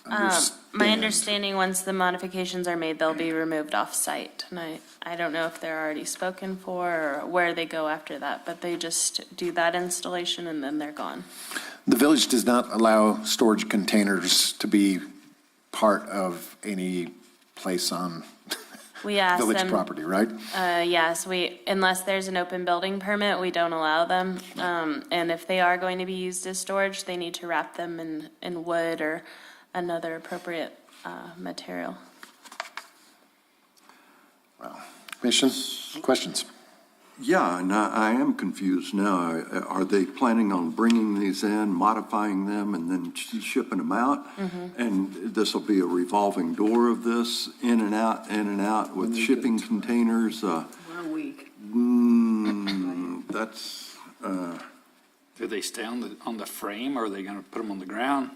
understand. My understanding, once the modifications are made, they'll be removed off-site. And I don't know if they're already spoken for or where they go after that, but they just do that installation and then they're gone. The village does not allow storage containers to be part of any place on We ask village them, property, right? yes, unless there's an open building permit, we don't allow them. And if they are going to be used as storage, they need to wrap them in wood or another appropriate material. Commission, questions? Yeah, and I am confused now. Are they planning on bringing these in, modifying them, and then shipping them out? And this will be a revolving door of this, in and out with shipping containers? 1 week. That's, Do they stay on the frame, or are they gonna put them on the ground?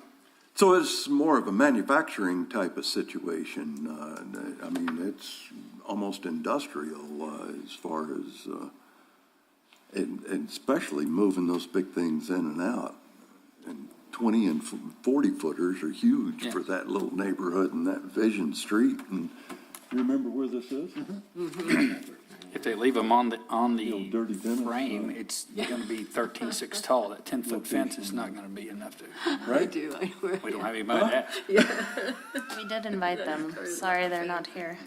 So it's more of a manufacturing type of situation. I mean, it's almost industrial as far as, and especially moving those big things in and out. And 20 and 40 footers are huge for that little neighborhood and that Vision Street. And you remember where this is? If they leave them on the old dirty dentist frame, it's gonna be 13.6 tall. That 10-foot fence is not gonna be enough to, Right? we don't have anybody to ask. We did invite them. Sorry, they're not here.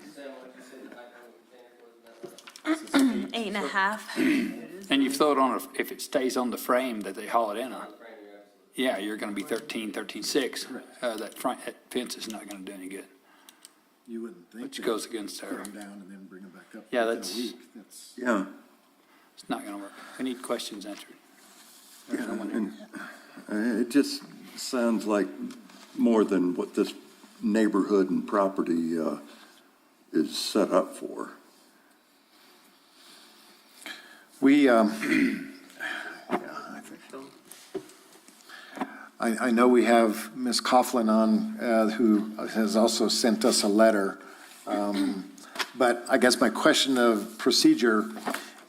8.5. And you throw it on, if it stays on the frame that they haul it in on. Yeah, you're gonna be 13.6. That fence is not gonna do any good. You wouldn't think. Which goes against our, Put them down and then bring them back up. Yeah, within a that's- week. That's. Yeah. it's not gonna work. We need questions answered. And it just sounds like more than what this neighborhood and property is set up for. We, I know we have Ms. Coughlin on, who has also sent us a letter. But I guess my question of procedure,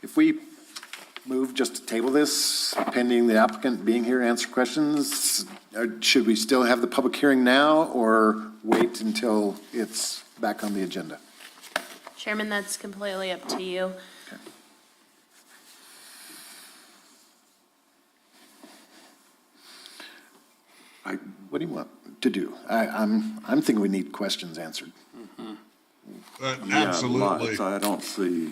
if we move just to table this pending the applicant being here, answer questions, should we still have the public hearing now or wait until it's back on the agenda? Chairman, that's completely up to you. What do you want to do? I'm thinking we need questions answered. Yeah, Absolutely. lots. I don't see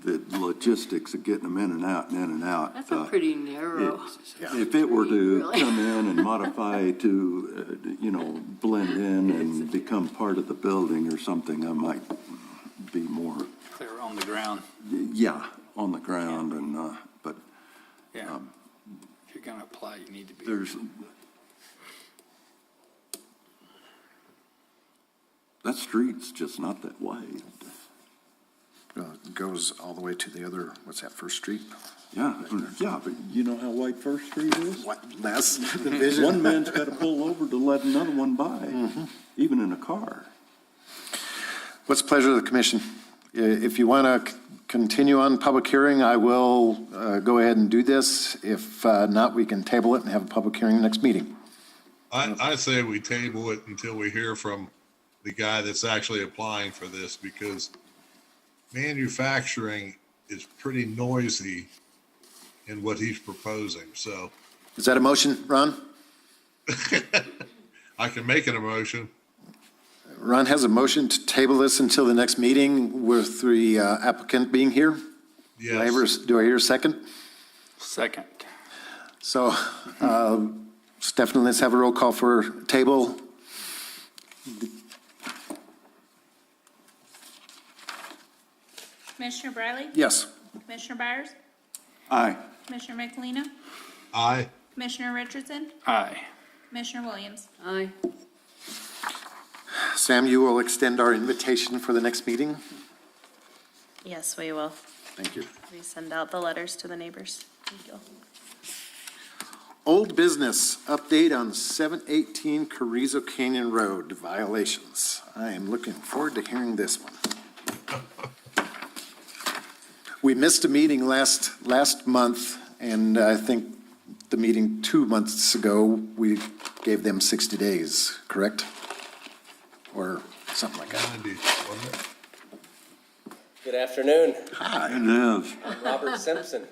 the logistics of getting them in and out and in and out. That's a pretty narrow. If it were to Really? come in and modify to, blend in and become part of the building or something, I might be more, They're on the ground. yeah, on the ground and, but Yeah. If you're gonna apply, you need to be. there's, that street's just not that wide. It goes all the way to the other, what's that, First Street? Yeah, but you know how wide First Street is? What, less than Vision? One man's got to pull over to let another one by, even in a car. What's the pleasure of the commission? If you want to continue on public hearing, I will go ahead and do this. If not, we can table it and have a public hearing next meeting. I say we table it until we hear from the guy that's actually applying for this, because manufacturing is pretty noisy in what he's proposing. So Is that a motion, Ron? I can make an emotion. Ron has a motion to table this until the next meeting with the applicant being here. Yes. Do I hear a second? Second. So, Stephanie, let's have a roll call for table. Commissioner Briley? Yes. Commissioner Byers? Aye. Commissioner McElina? Aye. Commissioner Richardson? Aye. Commissioner Williams? Aye. Sam, you will extend our invitation for the next meeting? Yes, we will. Thank you. We send out the letters to the neighbors. Thank you. Old business, update on 718 Carrizo Canyon Road violations. I am looking forward to hearing this one. We missed a meeting last month, and I think the meeting 2 months ago, we gave them 60 days, correct? Or something like that. 90, wasn't it? Good afternoon. Hi. It is. I'm Robert Simpson.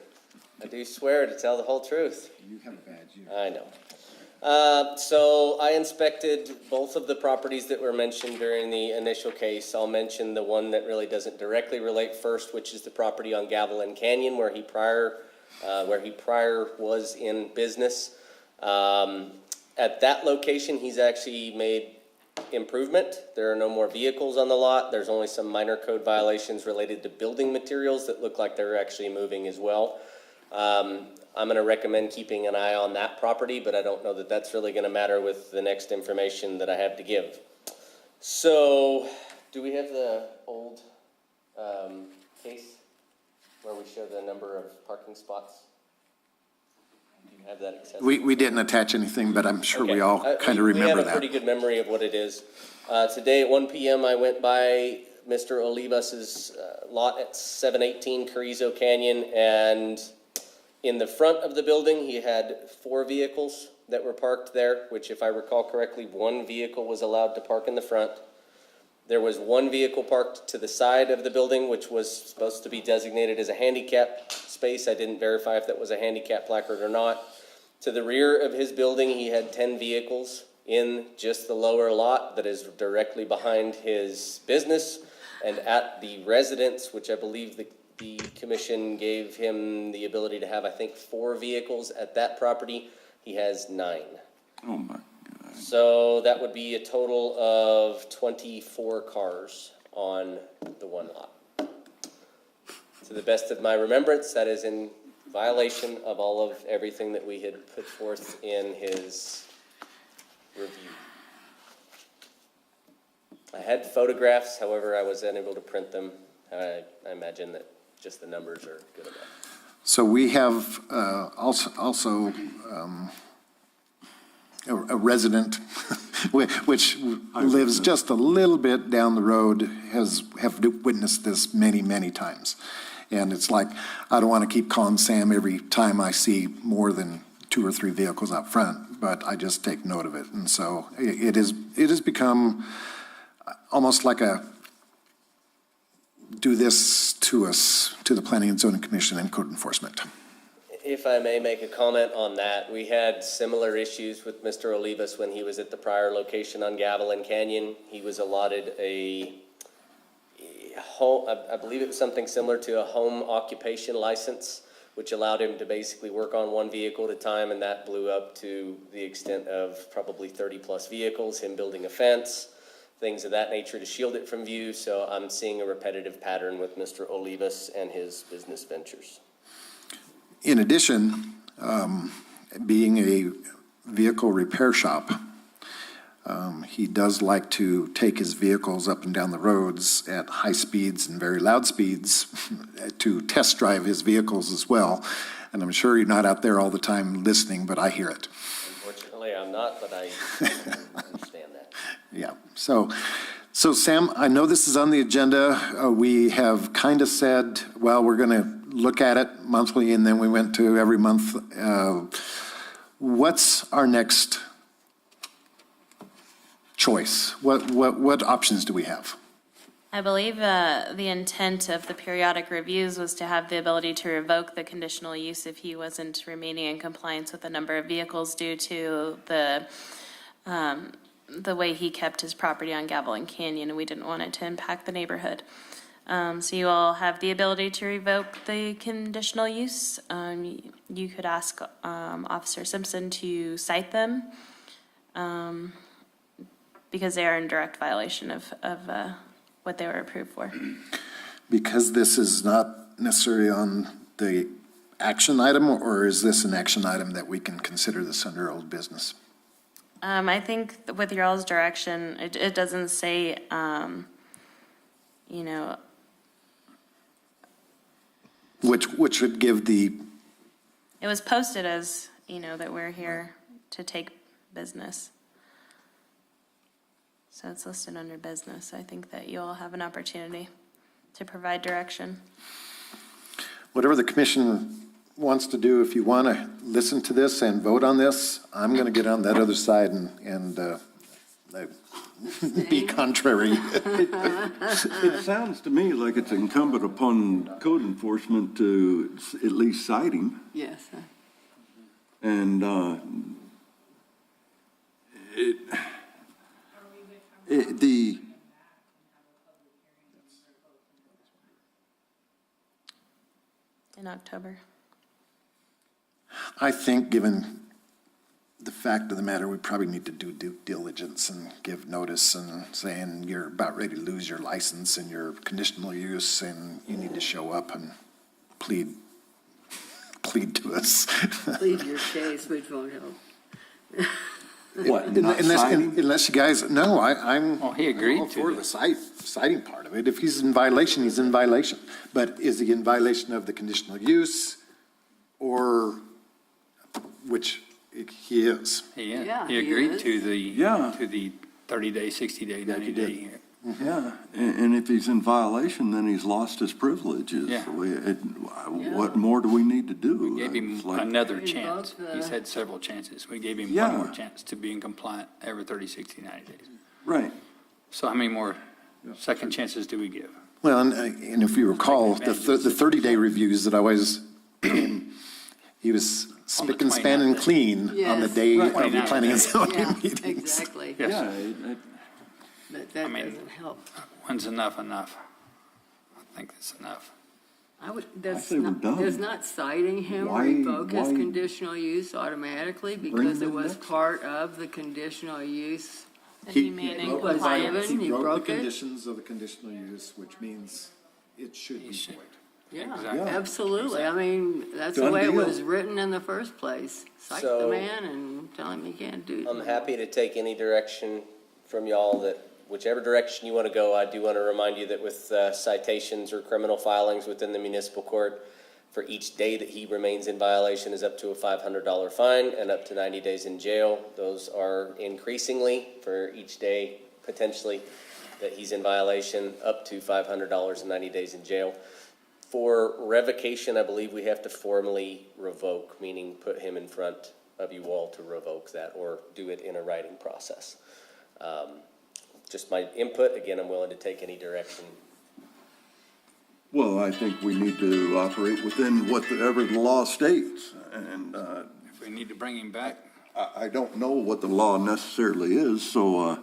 I do swear to tell the whole truth. You have a badge. I know. So I inspected both of the properties that were mentioned during the initial case. I'll mention the one that really doesn't directly relate first, which is the property on Gavilan Canyon where he prior was in business. At that location, he's actually made improvement. There are no more vehicles on the lot. There's only some minor code violations related to building materials that look like they're actually moving as well. I'm going to recommend keeping an eye on that property, but I don't know that that's really going to matter with the next information that I have to give. So, do we have the old case where we show the number of parking spots? have that accessible. We didn't attach anything, but I'm sure we Okay. all kind of remember We have a that. pretty good memory of what it is. Today at 1 PM, I went by Mr. Olivas's lot at 718 Carrizo Canyon, and in the front of the building, he had 4 vehicles that were parked there, which if I recall correctly, 1 vehicle was allowed to park in the front. There was 1 vehicle parked to the side of the building, which was supposed to be designated as a handicap space. I didn't verify if that was a handicap placard or not. To the rear of his building, he had 10 vehicles in just the lower lot that is directly behind his business. And at the residence, which I believe the commission gave him the ability to have, I think, 4 vehicles at that property, he has 9. Oh, my. So that would be a total of 24 cars on the one lot. To the best of my remembrance, that is in violation of all of everything that we had put forth in his review. I had photographs, however, I was unable to print them. I imagine that just the numbers are good enough. So we have also a resident, which lives just a little bit down the road, have witnessed this many, many times. And it's like, I don't want to keep calling Sam every time I see more than 2 or 3 vehicles out front, but I just take note of it. And so it has become almost like a, do this to us, to the Planning and Zoning Commission and Code Enforcement. If I may make a comment on that, we had similar issues with Mr. Olivas when he was at the prior location on Gavilan Canyon. He was allotted a home, I believe it was something similar to a home occupation license, which allowed him to basically work on 1 vehicle at a time, and that blew up to the extent of probably 30-plus vehicles, him building a fence, things of that nature to shield it from view. So I'm seeing a repetitive pattern with Mr. Olivas and his business ventures. In addition, being a vehicle repair shop, he does like to take his vehicles up and down the roads at high speeds and very loud speeds to test drive his vehicles as well. And I'm sure you're not out there all the time listening, but I hear it. Unfortunately, I'm not, but I understand that. Yeah. So Sam, I know this is on the agenda. We have kind of said, well, we're going to look at it monthly, and then we went to every month. What's our next choice? What options do we have? I believe the intent of the periodic reviews was to have the ability to revoke the conditional use if he wasn't remaining in compliance with the number of vehicles due to the way he kept his property on Gavilan Canyon, and we didn't want it to impact the neighborhood. So you all have the ability to revoke the conditional use. You could ask Officer Simpson to cite them because they are in direct violation of what they were approved for. Because this is not necessarily on the action item, or is this an action item that we can consider this under old business? I think with your all's direction, it doesn't say, Which would give the, it was posted as, that we're here to take business. So it's listed under business. I think that you all have an opportunity to provide direction. whatever the commission wants to do. If you want to listen to this and vote on this, I'm going to get on that other side and be contrary. It sounds to me like it's incumbent upon code enforcement to at least cite him. Yes. And the In October. I think, given the fact of the matter, we probably need to do due diligence and give notice and saying you're about ready to lose your license and your conditional use and you need to show up and plead to us. Plead your case, which won't help. what, not citing? Unless you guys, no, I'm. Oh, he agreed all to for that. the citing part of it. If he's in violation, he's in violation. But is he in violation of the conditional use or which he is. Yeah, He he agreed is. to the, Yeah. to the 30-day, 60-day, 90-day. Yeah, and if he's in violation, then he's lost his privileges. Yeah. What more do we need to do? We gave him It's like- another Invoke chance. the- He's had several chances. We gave him Yeah. one more chance to be in compliant every 30, 60, 90 days. Right. So how many more second chances do we give? Well, and if you recall, the 30-day reviews that I was, he was spick and span and clean on the Yes. day of the 29th. planning and zoning Yeah, meetings. exactly. Yes. Yeah, But that mean- doesn't help. When's enough? I think it's enough. Does say we're not, done. does not citing him Why- revoke his why- conditional use automatically Bring because him it was next. part of the conditional use? That he made in broke- compliance. given, he broke it? conditions of the conditional use, which means it should He should. Yeah, Exactly. absolutely. I mean, that's the Done way it deal. was written in the first place. Cite the So- man and tell him he can't do it. I'm happy to take any direction from y'all that, whichever direction you want to go. I do want to remind you that with citations or criminal filings within the municipal court, for each day that he remains in violation is up to a $500 fine and up to 90 days in jail. Those are increasingly for each day potentially that he's in violation, up to $500 and 90 days in jail. For revocation, I believe we have to formally revoke, meaning put him in front of you all to revoke that or do it in a writing process. Just my input. Again, I'm willing to take any direction. Well, I think we need to operate within whatever the law states. And If we need to bring him back, I don't know what the law necessarily is, so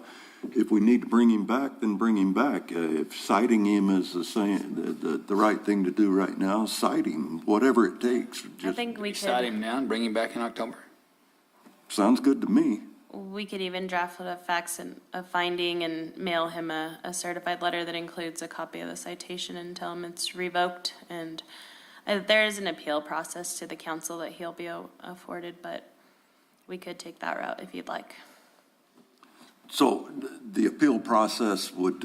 if we need to bring him back, then bring him back. If citing him is the right thing to do right now, cite him, whatever it takes. I Just think we cite could, him now and bring him back in October. sounds good to me. we could even draft a fax and a finding and mail him a certified letter that includes a copy of the citation and tell him it's revoked. And there is an appeal process to the council that he'll be afforded, but we could take that route if you'd like. So the appeal process would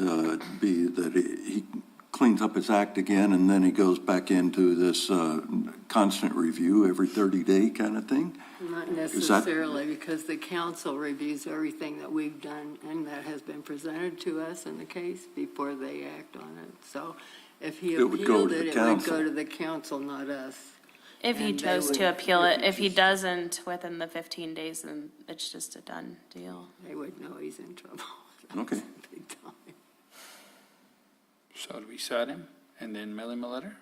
be that he cleans up his act again, and then he goes back into this constant review every 30-day kind of thing? Not that- necessarily, because the council reviews everything that we've done and that has been presented to us in the case before they act on it. So if he It would go appealed to the it, it would council. go to the council, not us. If he And they chose to would- appeal it, if he doesn't within the 15 days, then it's just a done deal. They would know he's in trouble. Okay. Big time. So do we cite him and then mail him a letter?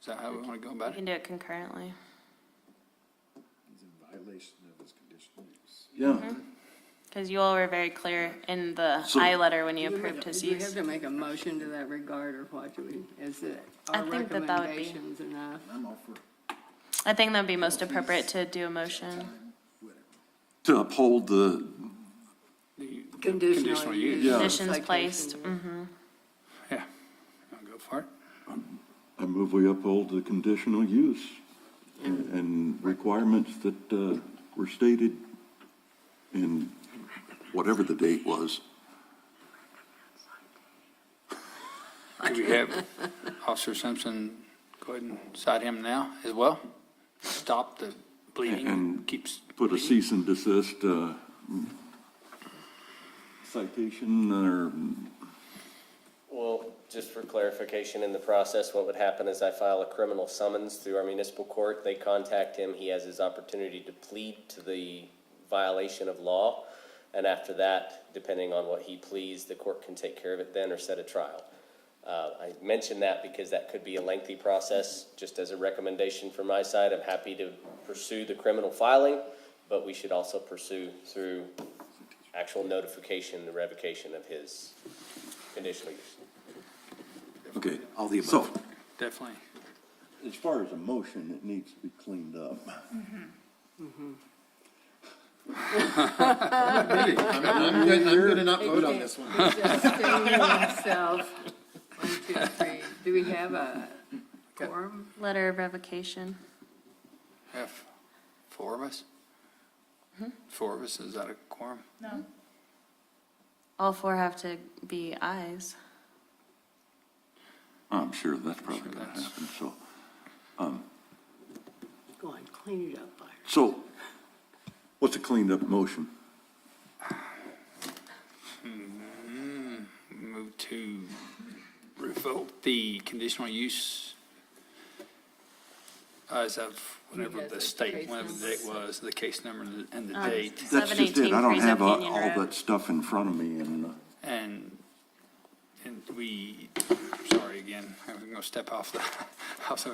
Is that how we want to go We about can it? do it concurrently. He's in violation of his conditional use. Yeah. Because you all were very clear in the So- I letter when you Do approved his we have use. to make a motion to that regard, or what do we, is it I our think that would be- recommendations enough? I'm all for I think that'd be most appropriate to do a motion. To uphold the, The Conditional use. Yeah. Conditions Citation, placed, yeah. Yeah. I'll go for it. I move we uphold the conditional use and requirements that were stated in whatever the date was. Do we have Officer Simpson go ahead and cite him now as well? Stop the bleeding, And keeps put a bleeding. cease and desist citation or, Well, just for clarification in the process, what would happen is I file a criminal summons through our municipal court. They contact him. He has his opportunity to plead to the violation of law. And after that, depending on what he pleads, the court can take care of it then or set a trial. I mention that because that could be a lengthy process. Just as a recommendation from my side, I'm happy to pursue the criminal filing, but we should also pursue through actual notification, the revocation of his conditional use. okay. all the So, above. Definitely. as far as a motion, it needs to be cleaned up. I'm good to not vote on this one. He's abstaining himself. 1, 2, 3. Do we have a quorum? letter of revocation. Have four of us? Four of us, is that a quorum? No. All four have to be ayes. I'm sure that's probably Sure going to that's- happen, so. Go on, clean it up, Byron. So, what's a cleaned up motion? Move to revoke the conditional use as of whenever Yes, the the state, case whenever the date was, the case number and the date. That's just it. 718 I don't Carrizo have all Canyon Road. that stuff in front of me and, And we, sorry again, I'm going to step off off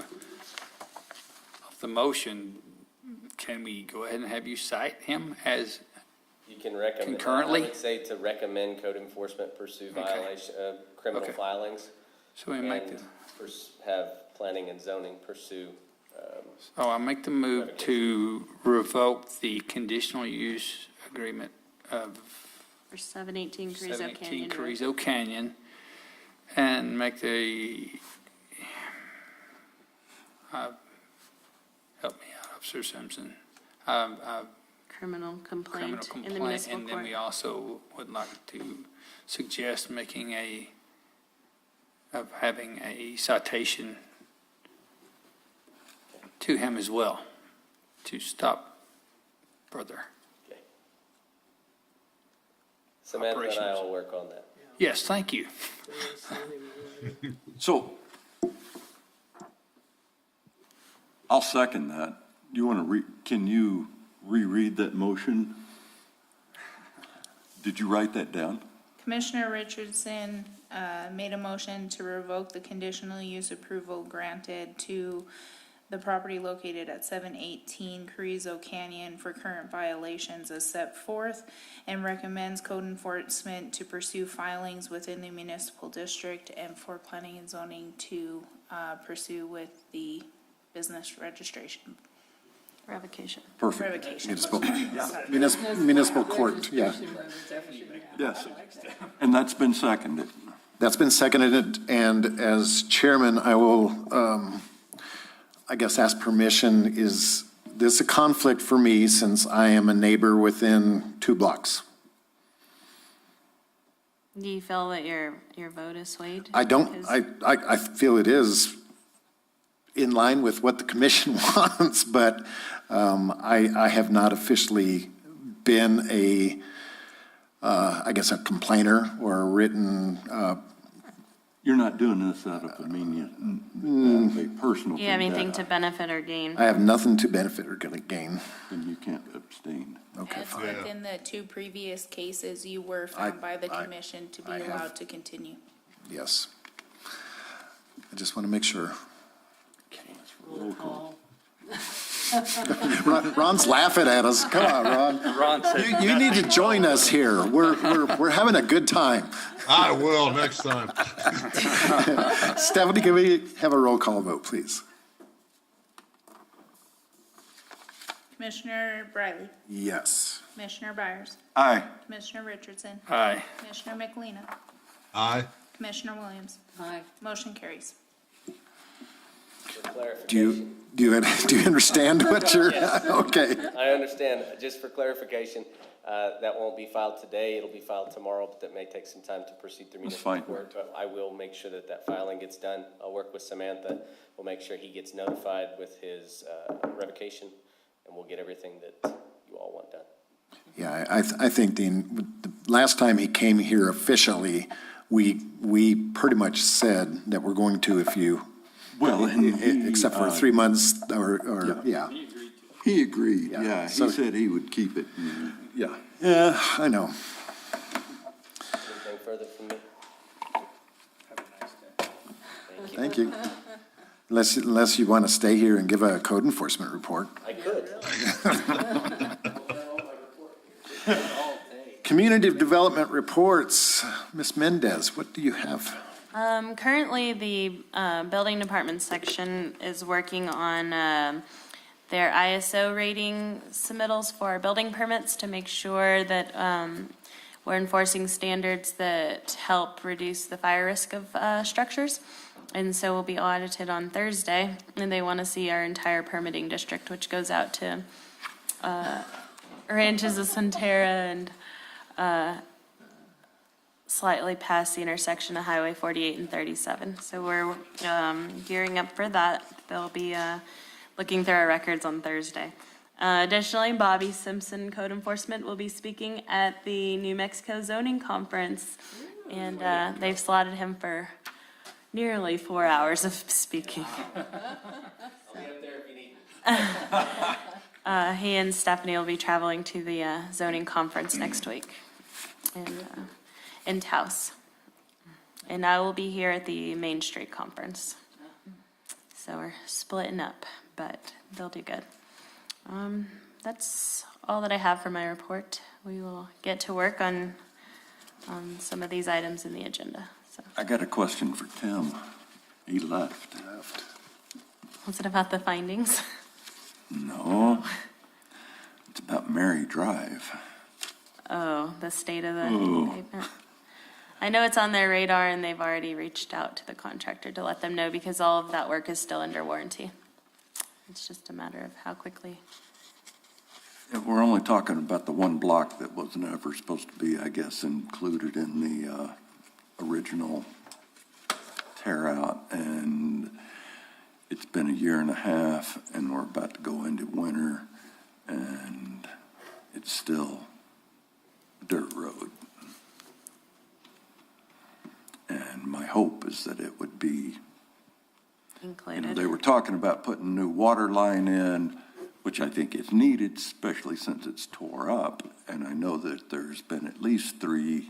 the motion. Can we go ahead and have you cite him as, You can recommend. Concurrently? I would say to recommend code enforcement pursue violation, criminal Okay. filings. so we make And the, have planning and zoning pursue, oh, I make the move to revoke the conditional use agreement of For 718 Carrizo 718 Canyon Road. Carrizo Canyon, and make the, help me out, Officer Simpson, Criminal criminal complaint in the complaint, municipal and then court. we also would like to suggest making having a citation to him as well, to stop further. Samantha and I Operations. will work on that. Yes, thank you. so, I'll second that. You want to can you reread that motion? Did you write that down? Commissioner Richardson made a motion to revoke the conditional use approval granted to the property located at 718 Carrizo Canyon for current violations as set forth, and recommends code enforcement to pursue filings within the municipal district and for planning and zoning to pursue with the business registration. Revocation. Perfect. Revocation. Municipal court, yeah. Yes. And that's been seconded. That's been seconded, and as chairman, I will, I guess, ask permission. Is this a conflict for me since I am a neighbor within 2 blocks? Do you feel that your vote is swayed? I don't, Because- I feel it is in line with what the commission wants, but I have not officially been I guess, a complainer or a written, You're not doing this out of a personal Do you have anything to vendetta, benefit or gain? I have nothing to benefit or going to gain. and you can't abstain. Okay, As fine. within the 2 previous cases, you were found by the commission to be I have- allowed to continue. Yes. I just want to make sure. Roll call. Ron's laughing at us. Come on, Ron. Ron said, You need to join us here. We're having a good time. I will next time. Stephanie, can we have a roll call vote, please? Commissioner Briley, Yes. Commissioner Byers, Aye. Commissioner Richardson, aye. Commissioner McElina, Aye. Commissioner Williams. Aye. Motion carries. For clarification. Do you understand what you're, okay. I understand. Just for clarification, that won't be filed today. It'll be filed tomorrow, but that may take some time to proceed through That's municipal fine. court. But I will make sure that that filing gets done. I'll work with Samantha. We'll make sure he gets notified with his revocation, and we'll get everything that you all want done. Yeah, I think the last time he came here officially, we pretty much said that we're going to if you, Well, and except for 3 months or, yeah. he agreed, Yeah, yeah. He so- said he would keep it, yeah. Yeah, I know. Anything further from me? Thank you. Unless you want to stay here and give a code enforcement report. I could. Community development reports. Ms. Mendez, what do you have? Currently, the building department section is working on their ISO rating submittals for our building permits to make sure that we're enforcing standards that help reduce the fire risk of structures. And so we'll be audited on Thursday, and they want to see our entire permitting district, which goes out to Ranches of Centera and slightly past the intersection of Highway 48 and 37. So we're gearing up for that. They'll be looking through our records on Thursday. Additionally, Bobby Simpson, Code Enforcement, will be speaking at the New Mexico Zoning Conference, and they've slotted him for nearly 4 hours of speaking. I'll be up there if you need. He and Stephanie will be traveling to the zoning conference next week in Taos. And I will be here at the Main Street Conference. So we're splitting up, but they'll do good. That's all that I have for my report. We will get to work on some of these items in the agenda. So, I got a question for Tim. He left. was it about the findings? No, it's about Mary Drive. Oh, the state of the Oh. pavement. I know it's on their radar, and they've already reached out to the contractor to let them know because all of that work is still under warranty. It's just a matter of how quickly. Yeah, we're only talking about the one block that wasn't ever supposed to be, I guess, included in the original tear out, and it's been a year and a half, and we're about to go into winter, and it's still dirt road. And my hope is that it would be, Included. they were talking about putting a new water line in, which I think is needed, especially since it's tore up. And I know that there's been at least 3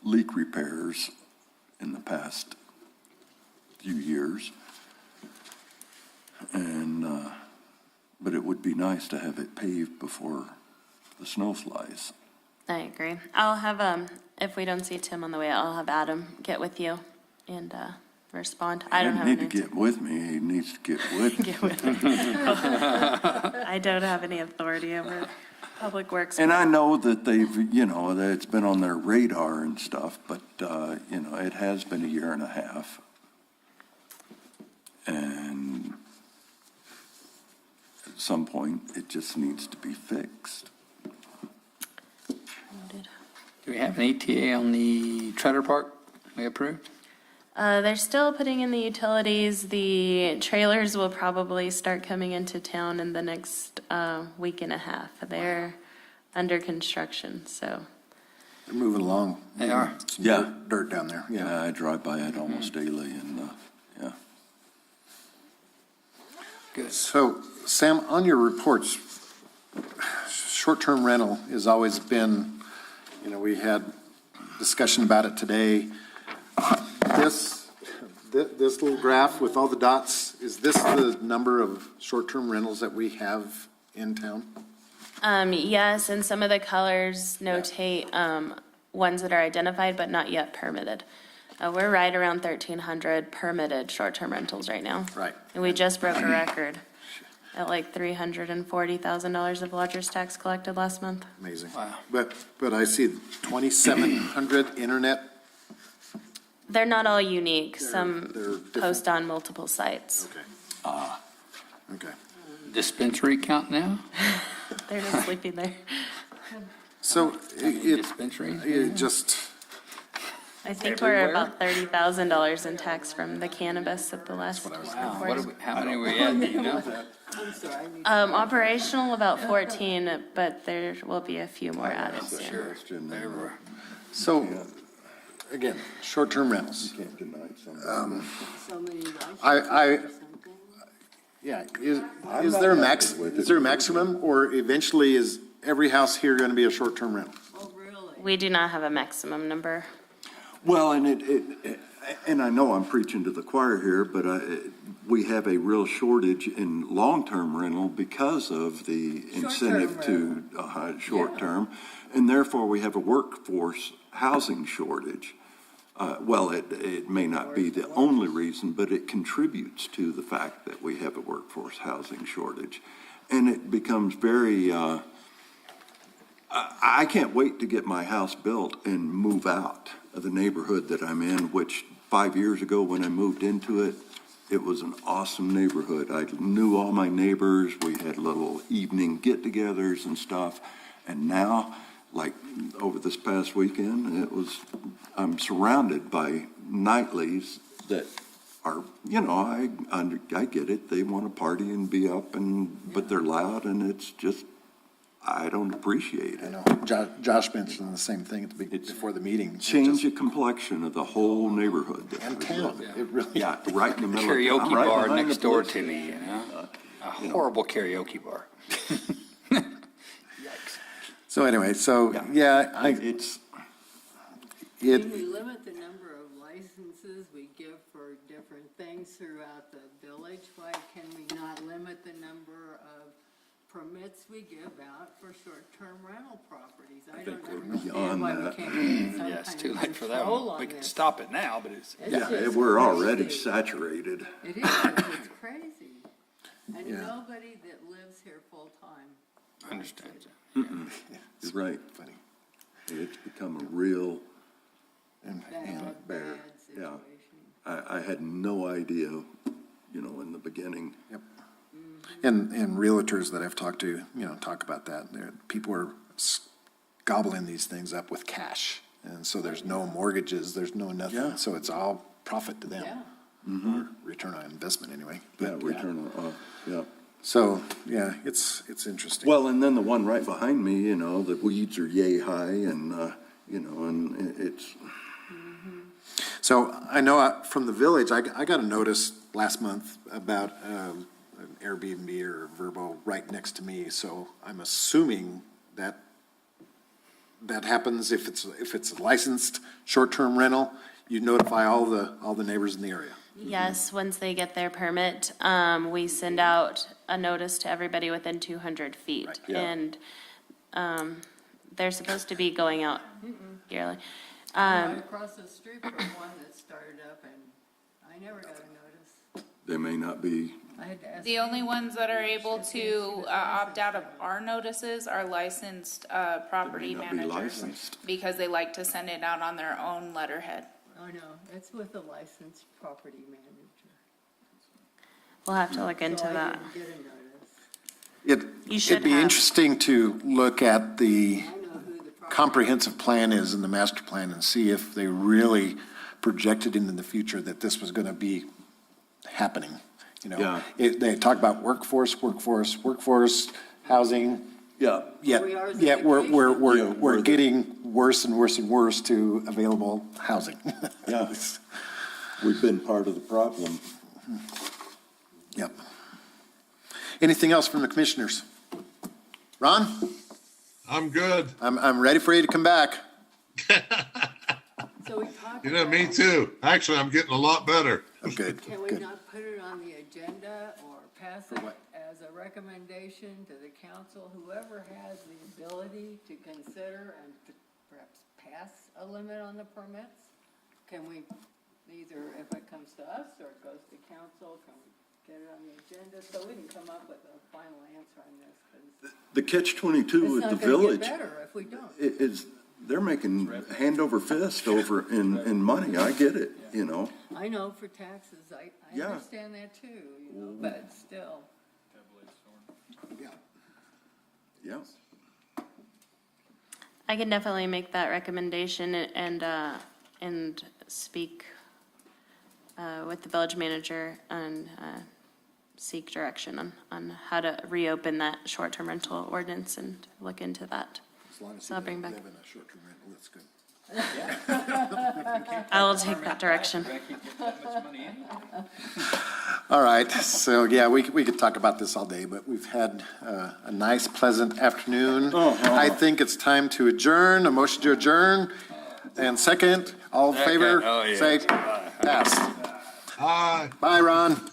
leak repairs in the past few years. And, but it would be nice to have it paved before the snow flies. I agree. I'll have, if we don't see Tim on the way, I'll have Adam get with you and respond. I don't have He doesn't any. need to get with me, he needs to get with me. Get with me. I don't have any authority over Public Works. And I know that they've, that it's been on their radar and stuff, but, it has been a year and a half. And at some point, it just needs to be fixed. Do we have an ETA on the trailer park we approved? They're still putting in the utilities. The trailers will probably start coming into town in the next week and a half. They're under construction, so. They're moving along. They are. Some Yeah. dirt down there, yeah. Yeah, I drive by it almost daily, and, yeah. Good. So, Sam, on your reports, short-term rental has always been, we had discussion about it today. This little graph with all the dots, is this the number of short-term rentals that we have in town? Yes, and some of the colors notate ones that are identified but not yet permitted. We're right around 1,300 permitted short-term rentals right now. Right. And we just broke a record at like $340,000 of lodger's tax collected last month. Amazing. Wow. But I see 2,700 internet. They're not all unique. They're Some different. post on multiple sites. Okay. Okay. Dispensary count now? They're just sleeping there. So Dispensary? it just, I think we're about $30,000 in tax from the cannabis at the last Wow, report. how many we at, do you know? I'm sorry, I need Operational about 14, but there will be a few more added soon. Sure. They were. so, again, short-term rentals. Can't deny something. so many licenses I- or something. Yeah, is there a maximum, or eventually is every house here going to be a short-term rental? Oh, really? We do not have a maximum number. Well, and I know I'm preaching to the choir here, but we have a real shortage in long-term rental because of the incentive to short-term, and therefore we have a workforce housing shortage. Well, it may not be the only reason, but it contributes to the fact that we have a workforce housing shortage. And it becomes very, I can't wait to get my house built and move out of the neighborhood that I'm in, which 5 years ago when I moved into it, it was an awesome neighborhood. I knew all my neighbors. We had little evening get-togethers and stuff. And now, like over this past weekend, I'm surrounded by nightlies that are, I get it, they want to party and be up but they're loud and it's just, I don't appreciate I it. know, Josh mentioned the same thing before the meeting. Change the complexion of the whole neighborhood. And town, it really. Yeah, right in the middle. Karaoke I'm right bar behind next the door police to me, station. A horrible karaoke bar. So anyway, It's, Can we limit the number of licenses we give for different things throughout the village? Why can we not limit the number of permits we give out for short-term rental properties? I don't understand beyond why we that. can't get some Yeah, it's kind too of late for that control one. on We can this. stop it now, but it's. It's yeah, just we're already crazy. saturated. It is, it's crazy. And Yeah. nobody that lives here full-time. Understand. You're right. Funny. It's become a real Bad, bear. bad Yeah. situation. I had no idea, in the beginning. Yep. And realtors that I've talked to, talk about that. People are gobbling these things up with cash. And so there's no mortgages, there's no nothing. Yeah. So it's all profit to them. Yeah. Or return on investment anyway. Yeah, But, return on, yeah. So, it's interesting. Well, and then the one right behind me, the weeds are yay high and, and it's, So I know from the village, I got a notice last month about an Airbnb or Vrbo right next to me. So I'm assuming that happens if it's a licensed short-term rental, you notify all the neighbors in the area. Yes, once they get their permit, we send out a notice to everybody within 200 feet. Right. Yeah. And they're supposed to be going out yearly. Right across the street from one that started up and I never got a notice. they may not be, I had to ask. The only ones that are able to opt out of our notices are licensed property not be managers. licensed. Because they like to send it out on their own letterhead. Oh, no, it's with a licensed property manager. We'll have to look into So I that. didn't get a notice. You should It'd be have. interesting to look at the I know who the property. comprehensive plan is in the master plan and see if they really projected into the future that this was going to be happening. Yeah. They talk about workforce, housing, yeah. yet We are the we're vacation. we're the- getting worse and worse and worse to available housing. Yeah. We've been part of the problem. Yep. Anything else from the commissioners? Ron, I'm good. I'm ready for you to come back. So we talked. Me about- too. Actually, I'm getting a lot better. Oh, good. Can we Good. not put it on the agenda or pass it as a recommendation to the council, whoever has the ability to consider and to perhaps pass a limit on the permits? Can we either, if it comes to us or it goes to council, can we get it on the agenda so we can come up with a final answer on this? 'Cause The catch-22 it's at the not gonna get village better if we don't. is, they're making hand over fist over in money. I get it, I know for taxes, I Yeah. understand that too, but still. Yeah. I can definitely make that recommendation and speak with the village manager and seek direction on how to reopen that short-term rental ordinance and look into that. As long as So I'll bring back. live in a short-term rental, that's good. I will take that direction. All right, so we could talk about this all day, but we've had a nice, pleasant afternoon. I think it's time to adjourn, a motion to adjourn. And second, all in favor, Oh, yeah. say pass. Hi. Bye, Ron.